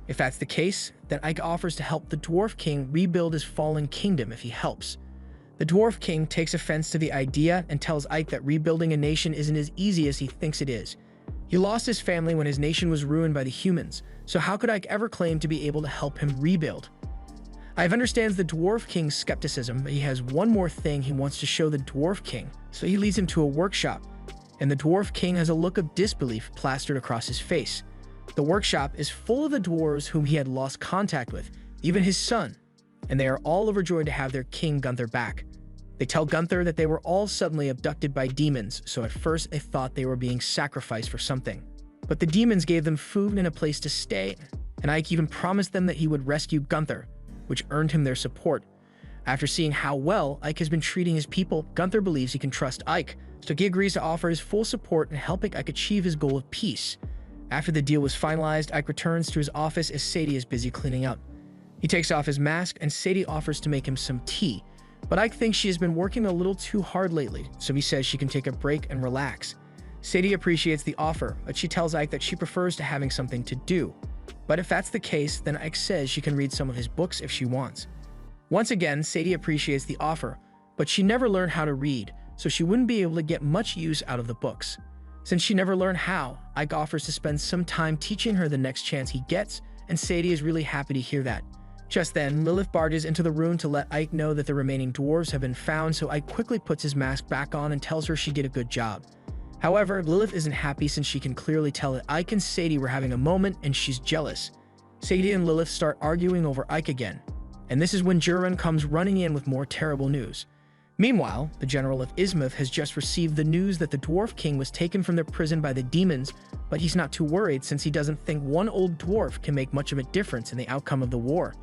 If that's the case, then Ike offers to help the Dwarf King rebuild his fallen kingdom if he helps. The Dwarf King takes offense to the idea and tells Ike that rebuilding a nation isn't as easy as he thinks it is. He lost his family when his nation was ruined by the humans, so how could Ike ever claim to be able to help him rebuild? Ike understands the Dwarf King's skepticism, but he has one more thing he wants to show the Dwarf King, so he leads him to a workshop, and the Dwarf King has a look of disbelief plastered across his face. The workshop is full of the dwarves whom he had lost contact with, even his son, and they are all overjoyed to have their king Gunther back. They tell Gunther that they were all suddenly abducted by demons, so at first they thought they were being sacrificed for something. But the demons gave them food and a place to stay, and Ike even promised them that he would rescue Gunther, which earned him their support. After seeing how well Ike has been treating his people, Gunther believes he can trust Ike, so he agrees to offer his full support in helping Ike achieve his goal of peace. After the deal was finalized, Ike returns to his office as Sadie is busy cleaning up. He takes off his mask, and Sadie offers to make him some tea, but Ike thinks she has been working a little too hard lately, so he says she can take a break and relax. Sadie appreciates the offer, but she tells Ike that she prefers to having something to do. But if that's the case, then Ike says she can read some of his books if she wants. Once again, Sadie appreciates the offer, but she never learned how to read, so she wouldn't be able to get much use out of the books. Since she never learned how, Ike offers to spend some time teaching her the next chance he gets, and Sadie is really happy to hear that. Just then, Lilith barges into the room to let Ike know that the remaining dwarves have been found, so Ike quickly puts his mask back on and tells her she did a good job. However, Lilith isn't happy since she can clearly tell that Ike and Sadie were having a moment and she's jealous. Sadie and Lilith start arguing over Ike again, and this is when Jiren comes running in with more terrible news. Meanwhile, the general of Ismuth has just received the news that the Dwarf King was taken from their prison by the demons, but he's not too worried since he doesn't think one old dwarf can make much of a difference in the outcome of the war.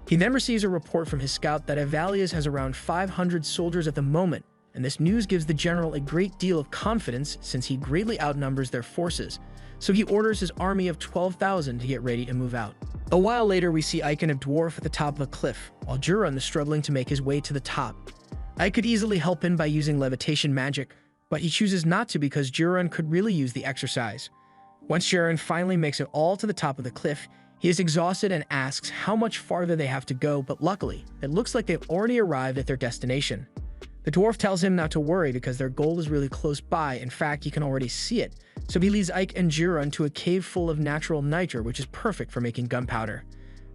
He then receives a report from his scout that Avalias has around 500 soldiers at the moment, and this news gives the general a great deal of confidence since he greatly outnumbers their forces, so he orders his army of 12,000 to get ready to move out. A while later, we see Ike and a dwarf at the top of a cliff, while Jiren is struggling to make his way to the top. Ike could easily help him by using levitation magic, but he chooses not to because Jiren could really use the exercise. Once Jiren finally makes it all to the top of the cliff, he is exhausted and asks how much farther they have to go, but luckily, it looks like they've already arrived at their destination. The dwarf tells him not to worry because their goal is really close by. In fact, he can already see it, so he leads Ike and Jiren to a cave full of natural niter, which is perfect for making gunpowder.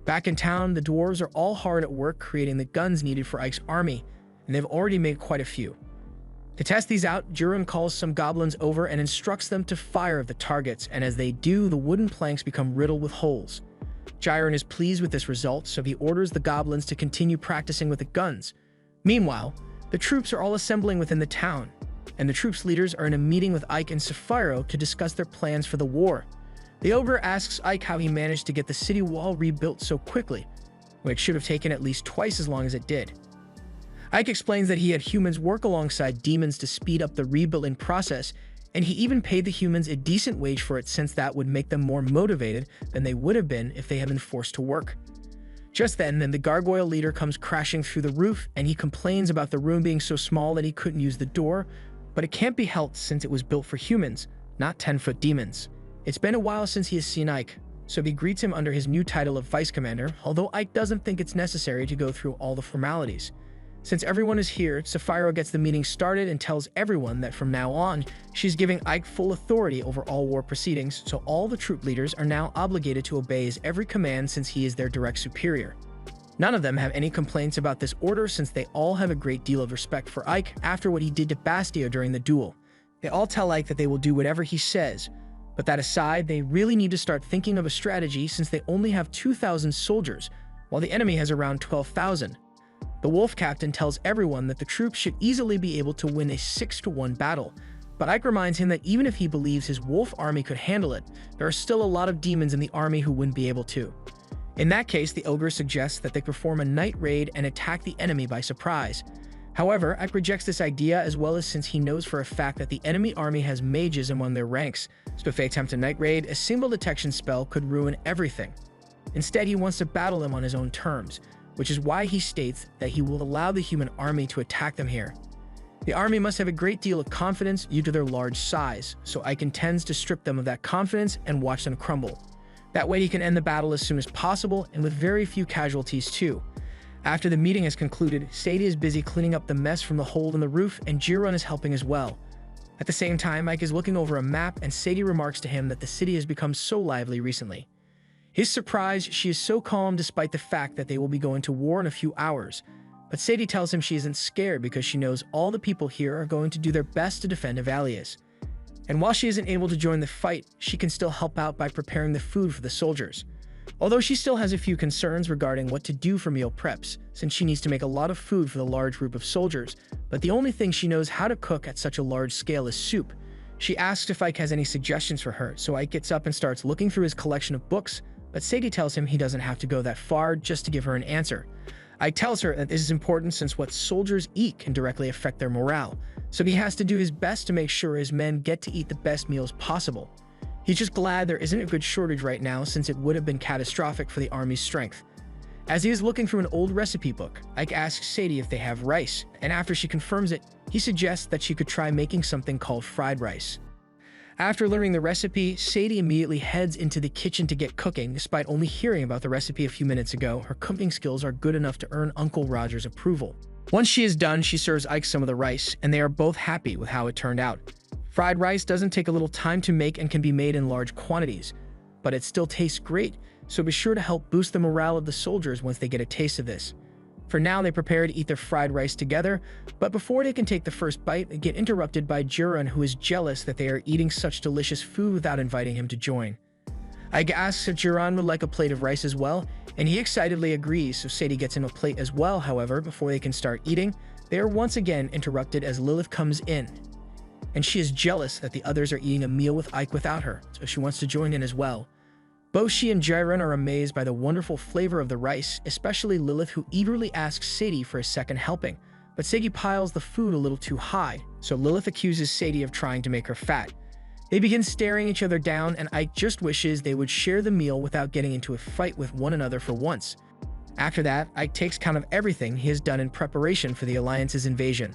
Back in town, the dwarves are all hard at work creating the guns needed for Ike's army, and they've already made quite a few. To test these out, Juran calls some goblins over and instructs them to fire at the targets, and as they do, the wooden planks become riddled with holes. Jiren is pleased with this result, so he orders the goblins to continue practicing with the guns. Meanwhile, the troops are all assembling within the town, and the troops' leaders are in a meeting with Ike and Sapphiro to discuss their plans for the war. The ogre asks Ike how he managed to get the city wall rebuilt so quickly, when it should have taken at least twice as long as it did. Ike explains that he had humans work alongside demons to speed up the rebuilding process, and he even paid the humans a decent wage for it since that would make them more motivated than they would have been if they had been forced to work. Just then, the gargoyle leader comes crashing through the roof, and he complains about the room being so small that he couldn't use the door, but it can't be helped since it was built for humans, not 10-foot demons. It's been a while since he has seen Ike, so he greets him under his new title of Vice Commander, although Ike doesn't think it's necessary to go through all the formalities. Since everyone is here, Sapphiro gets the meeting started and tells everyone that from now on, she's giving Ike full authority over all war proceedings, so all the troop leaders are now obligated to obey his every command since he is their direct superior. None of them have any complaints about this order since they all have a great deal of respect for Ike after what he did to Bastia during the duel. They all tell Ike that they will do whatever he says, but that aside, they really need to start thinking of a strategy since they only have 2,000 soldiers, while the enemy has around 12,000. The wolf captain tells everyone that the troops should easily be able to win a 6-to-1 battle, but Ike reminds him that even if he believes his wolf army could handle it, there are still a lot of demons in the army who wouldn't be able to. In that case, the ogre suggests that they perform a night raid and attack the enemy by surprise. However, Ike rejects this idea as well as since he knows for a fact that the enemy army has mages among their ranks, so if they attempt a night raid, a single detection spell could ruin everything. Instead, he wants to battle them on his own terms, which is why he states that he will allow the human army to attack them here. The army must have a great deal of confidence due to their large size, so Ike intends to strip them of that confidence and watch them crumble. That way he can end the battle as soon as possible and with very few casualties too. After the meeting has concluded, Sadie is busy cleaning up the mess from the hole in the roof and Jiren is helping as well. At the same time, Ike is looking over a map and Sadie remarks to him that the city has become so lively recently. His surprise, she is so calm despite the fact that they will be going to war in a few hours. But Sadie tells him she isn't scared because she knows all the people here are going to do their best to defend Avalius. And while she isn't able to join the fight, she can still help out by preparing the food for the soldiers. Although she still has a few concerns regarding what to do for meal preps, since she needs to make a lot of food for the large group of soldiers, but the only thing she knows how to cook at such a large scale is soup. She asks if Ike has any suggestions for her, so Ike gets up and starts looking through his collection of books, but Sadie tells him he doesn't have to go that far just to give her an answer. Ike tells her that this is important since what soldiers eat can directly affect their morale, so he has to do his best to make sure his men get to eat the best meals possible. He's just glad there isn't a good shortage right now since it would have been catastrophic for the army's strength. As he is looking through an old recipe book, Ike asks Sadie if they have rice, and after she confirms it, he suggests that she could try making something called fried rice. After learning the recipe, Sadie immediately heads into the kitchen to get cooking. Despite only hearing about the recipe a few minutes ago, her cooking skills are good enough to earn Uncle Roger's approval. Once she is done, she serves Ike some of the rice, and they are both happy with how it turned out. Fried rice doesn't take a little time to make and can be made in large quantities, but it still tastes great, so be sure to help boost the morale of the soldiers once they get a taste of this. For now, they prepare to eat their fried rice together, but before they can take the first bite, they get interrupted by Jiren, who is jealous that they are eating such delicious food without inviting him to join. Ike asks if Jiren would like a plate of rice as well, and he excitedly agrees, so Sadie gets him a plate as well. However, before they can start eating, they are once again interrupted as Lilith comes in. And she is jealous that the others are eating a meal with Ike without her, so she wants to join in as well. Both she and Jiren are amazed by the wonderful flavor of the rice, especially Lilith, who eagerly asks Sadie for a second helping, but Sadie piles the food a little too high, so Lilith accuses Sadie of trying to make her fat. They begin staring each other down, and Ike just wishes they would share the meal without getting into a fight with one another for once. After that, Ike takes count of everything he has done in preparation for the Alliance's invasion.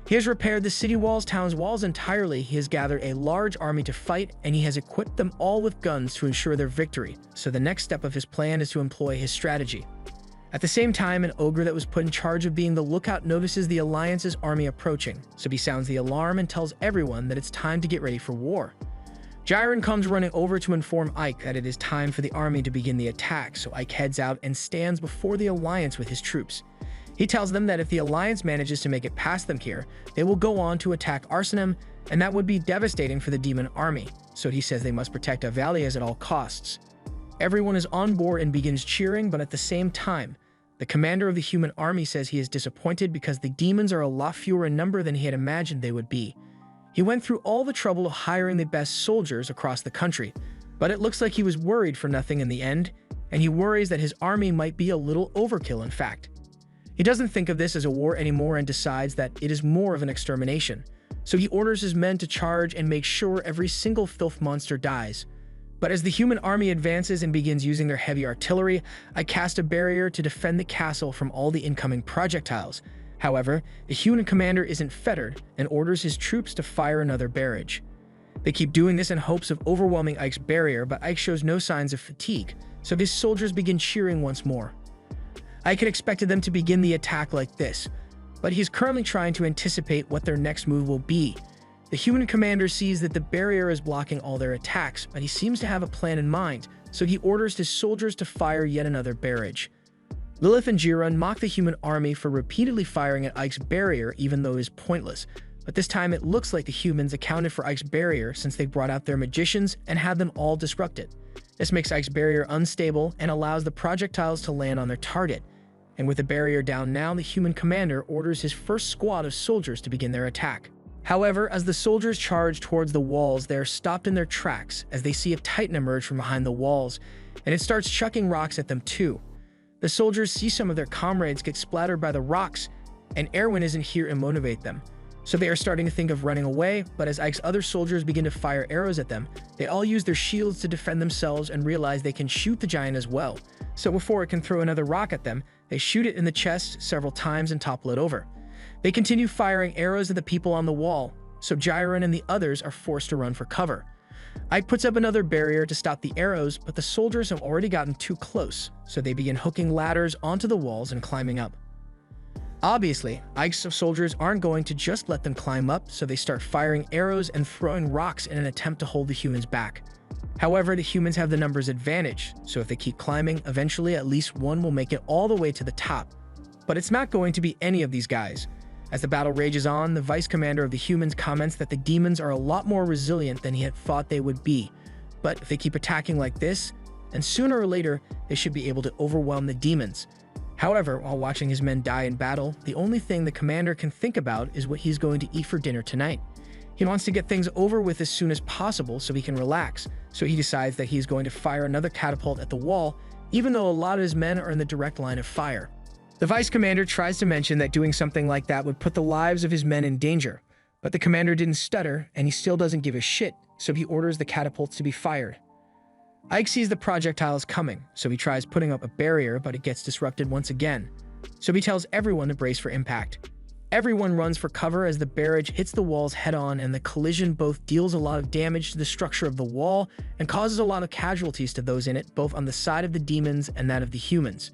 He has repaired the city town's walls entirely, he has gathered a large army to fight, and he has equipped them all with guns to ensure their victory, so the next step of his plan is to employ his strategy. At the same time, an ogre that was put in charge of being the lookout notices the Alliance's army approaching, so he sounds the alarm and tells everyone that it's time to get ready for war. Jiren comes running over to inform Ike that it is time for the army to begin the attack, so Ike heads out and stands before the Alliance with his troops. He tells them that if the Alliance manages to make it past them here, they will go on to attack Arsenum, and that would be devastating for the demon army, so he says they must protect Avalias at all costs. Everyone is on board and begins cheering, but at the same time, the commander of the human army says he is disappointed because the demons are a lot fewer in number than he had imagined they would be. He went through all the trouble of hiring the best soldiers across the country, but it looks like he was worried for nothing in the end, and he worries that his army might be a little overkill in fact. He doesn't think of this as a war anymore and decides that it is more of an extermination, so he orders his men to charge and make sure every single filth monster dies. But as the human army advances and begins using their heavy artillery, I cast a barrier to defend the castle from all the incoming projectiles. However, the human commander isn't fettered and orders his troops to fire another barrage. They keep doing this in hopes of overwhelming Ike's barrier, but Ike shows no signs of fatigue, so his soldiers begin cheering once more. Ike had expected them to begin the attack like this, but he's currently trying to anticipate what their next move will be. The human commander sees that the barrier is blocking all their attacks, but he seems to have a plan in mind, so he orders his soldiers to fire yet another barrage. Lilith and Jiren mock the human army for repeatedly firing at Ike's barrier even though it is pointless, but this time it looks like the humans accounted for Ike's barrier since they brought out their magicians and had them all disrupted. This makes Ike's barrier unstable and allows the projectiles to land on their target. And with the barrier down now, the human commander orders his first squad of soldiers to begin their attack. However, as the soldiers charge towards the walls, they are stopped in their tracks as they see a titan emerge from behind the walls, and it starts chucking rocks at them too. The soldiers see some of their comrades get splattered by the rocks, and Erwin isn't here to motivate them. So they are starting to think of running away, but as Ike's other soldiers begin to fire arrows at them, they all use their shields to defend themselves and realize they can shoot the giant as well. So before it can throw another rock at them, they shoot it in the chest several times and topple it over. They continue firing arrows at the people on the wall, so Jiren and the others are forced to run for cover. Ike puts up another barrier to stop the arrows, but the soldiers have already gotten too close, so they begin hooking ladders onto the walls and climbing up. Obviously, Ike's soldiers aren't going to just let them climb up, so they start firing arrows and throwing rocks in an attempt to hold the humans back. However, the humans have the numbers advantage, so if they keep climbing, eventually at least one will make it all the way to the top. But it's not going to be any of these guys. As the battle rages on, the vice commander of the humans comments that the demons are a lot more resilient than he had thought they would be. But if they keep attacking like this, then sooner or later, they should be able to overwhelm the demons. However, while watching his men die in battle, the only thing the commander can think about is what he's going to eat for dinner tonight. He wants to get things over with as soon as possible so he can relax, so he decides that he is going to fire another catapult at the wall, even though a lot of his men are in the direct line of fire. The vice commander tries to mention that doing something like that would put the lives of his men in danger, but the commander didn't stutter and he still doesn't give a shit, so he orders the catapults to be fired. Ike sees the projectiles coming, so he tries putting up a barrier, but it gets disrupted once again. So he tells everyone to brace for impact. Everyone runs for cover as the barrage hits the walls head-on, and the collision both deals a lot of damage to the structure of the wall and causes a lot of casualties to those in it, both on the side of the demons and that of the humans.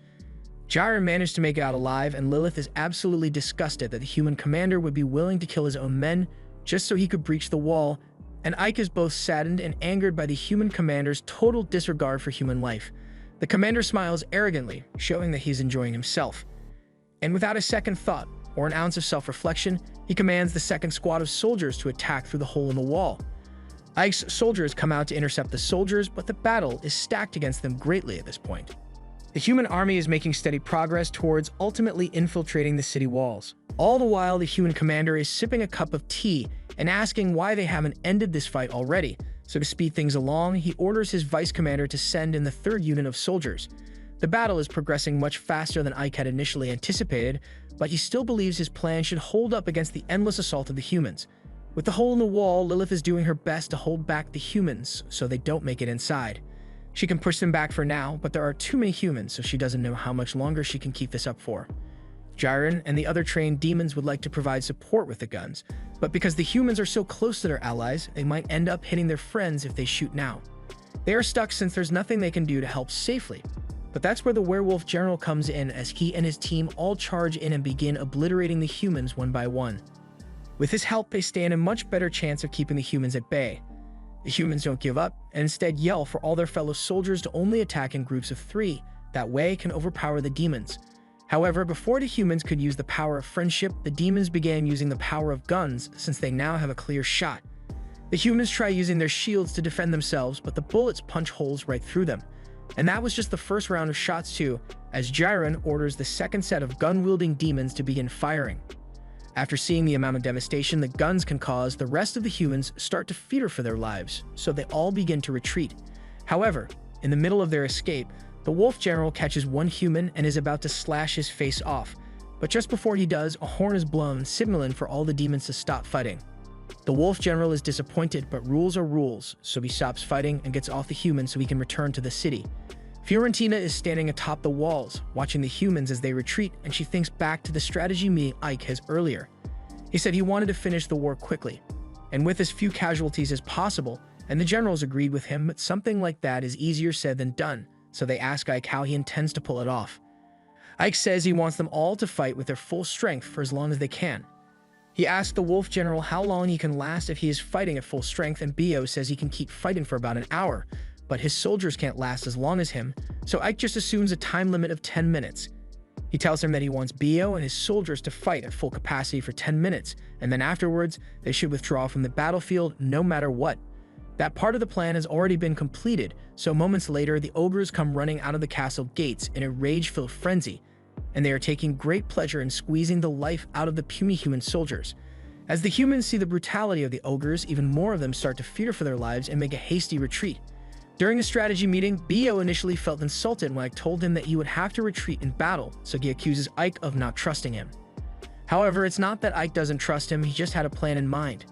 Jiren managed to make it out alive, and Lilith is absolutely disgusted that the human commander would be willing to kill his own men just so he could breach the wall, and Ike is both saddened and angered by the human commander's total disregard for human life. The commander smiles arrogantly, showing that he's enjoying himself. And without a second thought or an ounce of self-reflection, he commands the second squad of soldiers to attack through the hole in the wall. Ike's soldiers come out to intercept the soldiers, but the battle is stacked against them greatly at this point. The human army is making steady progress towards ultimately infiltrating the city walls. All the while, the human commander is sipping a cup of tea and asking why they haven't ended this fight already. So to speed things along, he orders his vice commander to send in the third unit of soldiers. The battle is progressing much faster than Ike had initially anticipated, but he still believes his plan should hold up against the endless assault of the humans. With the hole in the wall, Lilith is doing her best to hold back the humans so they don't make it inside. She can push them back for now, but there are too many humans, so she doesn't know how much longer she can keep this up for. Jiren and the other trained demons would like to provide support with the guns, but because the humans are so close to their allies, they might end up hitting their friends if they shoot now. They are stuck since there's nothing they can do to help safely. But that's where the werewolf general comes in, as he and his team all charge in and begin obliterating the humans one by one. With his help, they stand a much better chance of keeping the humans at bay. The humans don't give up and instead yell for all their fellow soldiers to only attack in groups of 3. That way it can overpower the demons. However, before the humans could use the power of friendship, the demons began using the power of guns since they now have a clear shot. The humans try using their shields to defend themselves, but the bullets punch holes right through them. And that was just the first round of shots too, as Jiren orders the second set of gun-wielding demons to begin firing. After seeing the amount of devastation the guns can cause, the rest of the humans start to fear for their lives, so they all begin to retreat. However, in the middle of their escape, the Wolf General catches one human and is about to slash his face off. But just before he does, a horn is blown, signaling for all the demons to stop fighting. The Wolf General is disappointed, but rules are rules, so he stops fighting and gets off the humans so he can return to the city. Fiorentina is standing atop the walls, watching the humans as they retreat, and she thinks back to the strategy meeting Ike has earlier. He said he wanted to finish the war quickly, and with as few casualties as possible, and the generals agreed with him, but something like that is easier said than done, so they ask Ike how he intends to pull it off. Ike says he wants them all to fight with their full strength for as long as they can. He asks the Wolf General how long he can last if he is fighting at full strength, and Bio says he can keep fighting for about an hour, but his soldiers can't last as long as him, so Ike just assumes a time limit of 10 minutes. He tells him that he wants Bio and his soldiers to fight at full capacity for 10 minutes, and then afterwards, they should withdraw from the battlefield no matter what. That part of the plan has already been completed, so moments later, the ogres come running out of the castle gates in a rage-filled frenzy, and they are taking great pleasure in squeezing the life out of the puny human soldiers. As the humans see the brutality of the ogres, even more of them start to fear for their lives and make a hasty retreat. During the strategy meeting, Bio initially felt insulted when Ike told him that he would have to retreat in battle, so he accuses Ike of not trusting him. However, it's not that Ike doesn't trust him, he just had a plan in mind.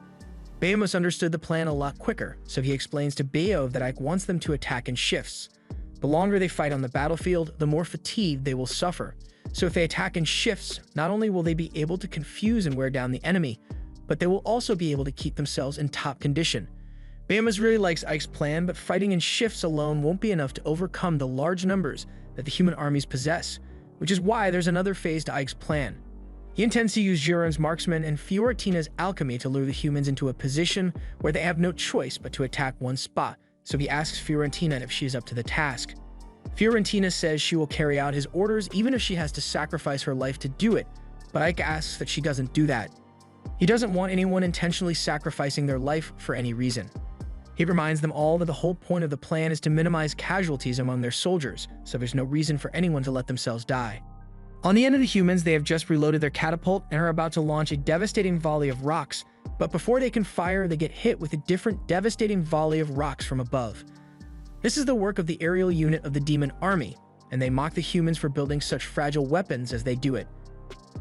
Behemoth understood the plan a lot quicker, so he explains to Bio that Ike wants them to attack in shifts. The longer they fight on the battlefield, the more fatigue they will suffer. So if they attack in shifts, not only will they be able to confuse and wear down the enemy, but they will also be able to keep themselves in top condition. Behemoth really likes Ike's plan, but fighting in shifts alone won't be enough to overcome the large numbers that the human armies possess, which is why there's another phase to Ike's plan. He intends to use Jiren's marksman and Fiorentina's alchemy to lure the humans into a position where they have no choice but to attack one spot, so he asks Fiorentina if she is up to the task. Fiorentina says she will carry out his orders even if she has to sacrifice her life to do it, but Ike asks that she doesn't do that. He doesn't want anyone intentionally sacrificing their life for any reason. He reminds them all that the whole point of the plan is to minimize casualties among their soldiers, so there's no reason for anyone to let themselves die. On the end of the humans, they have just reloaded their catapult and are about to launch a devastating volley of rocks, but before they can fire, they get hit with a different devastating volley of rocks from above. This is the work of the aerial unit of the demon army, and they mock the humans for building such fragile weapons as they do it.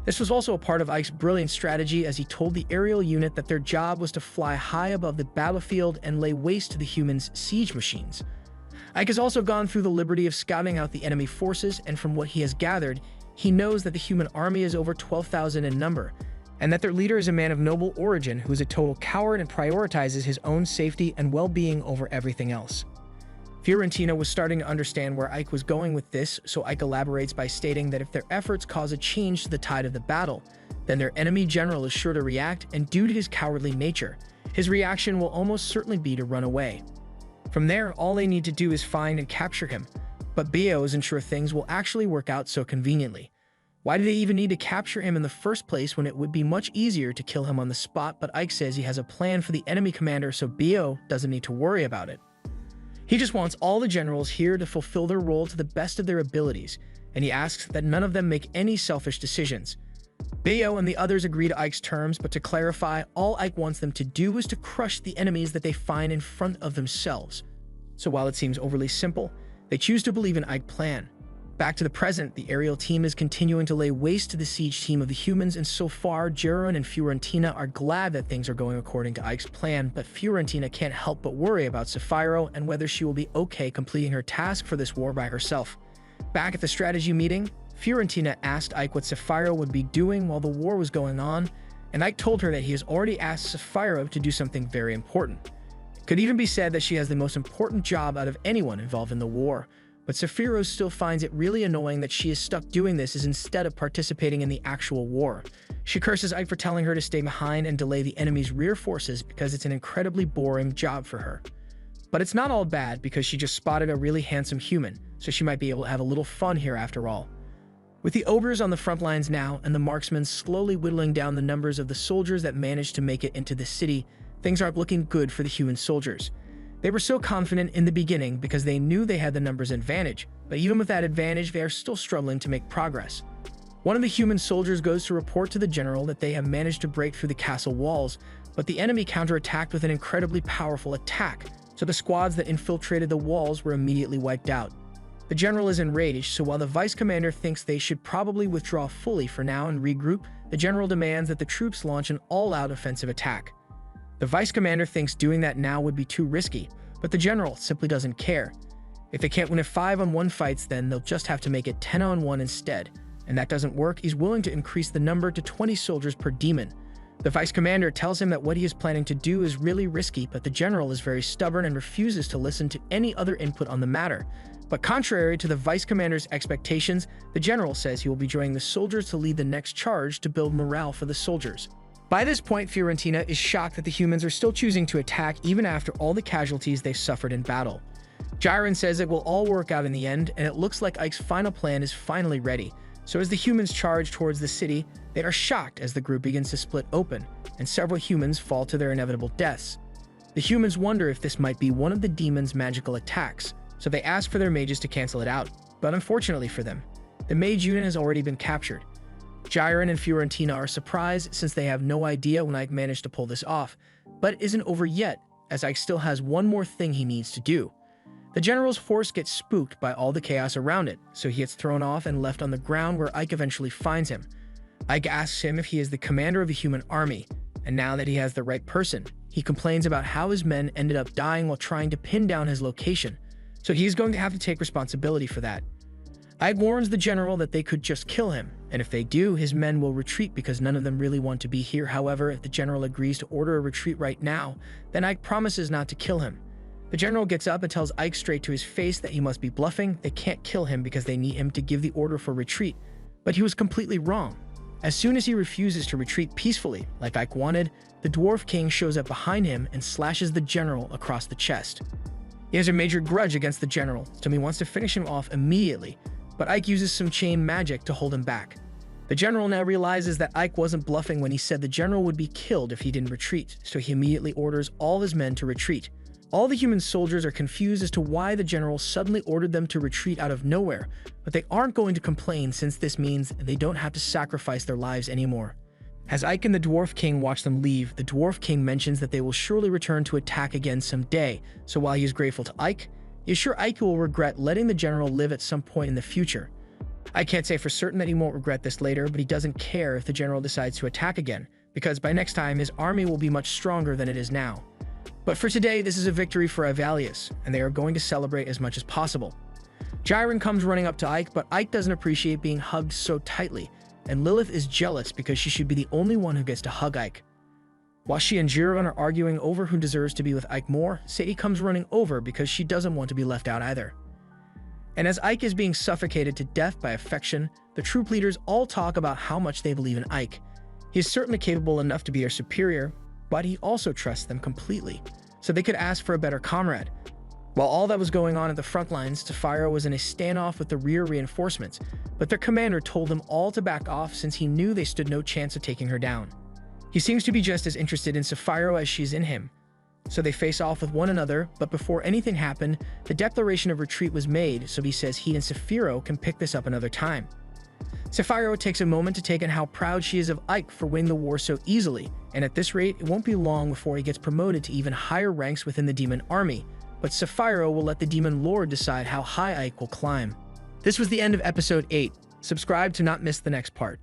This was also a part of Ike's brilliant strategy, as he told the aerial unit that their job was to fly high above the battlefield and lay waste to the humans' siege machines. Ike has also gone through the liberty of scouting out the enemy forces, and from what he has gathered, he knows that the human army is over 12,000 in number, and that their leader is a man of noble origin who is a total coward and prioritizes his own safety and well-being over everything else. Fiorentina was starting to understand where Ike was going with this, so Ike elaborates by stating that if their efforts cause a change to the tide of the battle, then their enemy general is sure to react, and due to his cowardly nature, his reaction will almost certainly be to run away. From there, all they need to do is find and capture him, but Bio isn't sure things will actually work out so conveniently. Why do they even need to capture him in the first place when it would be much easier to kill him on the spot? But Ike says he has a plan for the enemy commander, so Bio doesn't need to worry about it. He just wants all the generals here to fulfill their role to the best of their abilities, and he asks that none of them make any selfish decisions. Bio and the others agree to Ike's terms, but to clarify, all Ike wants them to do is to crush the enemies that they find in front of themselves. So while it seems overly simple, they choose to believe in Ike's plan. Back to the present, the aerial team is continuing to lay waste to the siege team of the humans, and so far, Jiren and Fiorentina are glad that things are going according to Ike's plan, but Fiorentina can't help but worry about Sapphiro and whether she will be okay completing her task for this war by herself. Back at the strategy meeting, Fiorentina asked Ike what Sapphiro would be doing while the war was going on, and Ike told her that he has already asked Sapphiro to do something very important. It could even be said that she has the most important job out of anyone involved in the war, but Sapphiro still finds it really annoying that she is stuck doing this instead of participating in the actual war. She curses Ike for telling her to stay behind and delay the enemy's rear forces because it's an incredibly boring job for her. But it's not all bad because she just spotted a really handsome human, so she might be able to have a little fun here after all. With the ogres on the front lines now and the marksmen slowly whittling down the numbers of the soldiers that managed to make it into the city, things aren't looking good for the human soldiers. They were so confident in the beginning because they knew they had the numbers advantage, but even with that advantage, they are still struggling to make progress. One of the human soldiers goes to report to the general that they have managed to break through the castle walls, but the enemy counterattacked with an incredibly powerful attack, so the squads that infiltrated the walls were immediately wiped out. The general is enraged, so while the vice commander thinks they should probably withdraw fully for now and regroup, the general demands that the troops launch an all-out offensive attack. The vice commander thinks doing that now would be too risky, but the general simply doesn't care. If they can't win a 5-on-1 fights, then they'll just have to make it 10-on-1 instead, and that doesn't work. He's willing to increase the number to 20 soldiers per demon. The vice commander tells him that what he is planning to do is really risky, but the general is very stubborn and refuses to listen to any other input on the matter. But contrary to the vice commander's expectations, the general says he will be joining the soldiers to lead the next charge to build morale for the soldiers. By this point, Fiorentina is shocked that the humans are still choosing to attack even after all the casualties they suffered in battle. Gyron says it will all work out in the end, and it looks like Ike's final plan is finally ready. So as the humans charge towards the city, they are shocked as the group begins to split open, and several humans fall to their inevitable deaths. The humans wonder if this might be one of the demon's magical attacks, so they ask for their mages to cancel it out, but unfortunately for them, the mage unit has already been captured. Gyron and Fiorentina are surprised since they have no idea when Ike managed to pull this off, but it isn't over yet, as Ike still has one more thing he needs to do. The general's force gets spooked by all the chaos around it, so he gets thrown off and left on the ground where Ike eventually finds him. Ike asks him if he is the commander of the human army, and now that he has the right person, he complains about how his men ended up dying while trying to pin down his location, so he's going to have to take responsibility for that. Ike warns the general that they could just kill him, and if they do, his men will retreat because none of them really want to be here. However, if the general agrees to order a retreat right now, then Ike promises not to kill him. The general gets up and tells Ike straight to his face that he must be bluffing. They can't kill him because they need him to give the order for retreat, but he was completely wrong. As soon as he refuses to retreat peacefully, like Ike wanted, the Dwarf King shows up behind him and slashes the general across the chest. He has a major grudge against the general, so he wants to finish him off immediately, but Ike uses some chain magic to hold him back. The general now realizes that Ike wasn't bluffing when he said the general would be killed if he didn't retreat, so he immediately orders all his men to retreat. All the human soldiers are confused as to why the general suddenly ordered them to retreat out of nowhere, but they aren't going to complain since this means they don't have to sacrifice their lives anymore. As Ike and the Dwarf King watch them leave, the Dwarf King mentions that they will surely return to attack again someday, so while he is grateful to Ike, he is sure Ike will regret letting the general live at some point in the future. I can't say for certain that he won't regret this later, but he doesn't care if the general decides to attack again, because by next time his army will be much stronger than it is now. But for today, this is a victory for Ivalius, and they are going to celebrate as much as possible. Gyron comes running up to Ike, but Ike doesn't appreciate being hugged so tightly, and Lilith is jealous because she should be the only one who gets to hug Ike. While she and Jiron are arguing over who deserves to be with Ike more, Sadie comes running over because she doesn't want to be left out either. And as Ike is being suffocated to death by affection, the troop leaders all talk about how much they believe in Ike. He is certainly capable enough to be their superior, but he also trusts them completely, so they could ask for a better comrade. While all that was going on at the front lines, Sapphira was in a standoff with the rear reinforcements, but their commander told them all to back off since he knew they stood no chance of taking her down. He seems to be just as interested in Sapphira as she's in him, so they face off with one another, but before anything happened, the declaration of retreat was made, so he says he and Sapphira can pick this up another time. Sapphira takes a moment to take in how proud she is of Ike for winning the war so easily, and at this rate, it won't be long before he gets promoted to even higher ranks within the demon army, but Sapphira will let the demon lord decide how high Ike will climb. This was the end of episode 8. Subscribe to not miss the next part.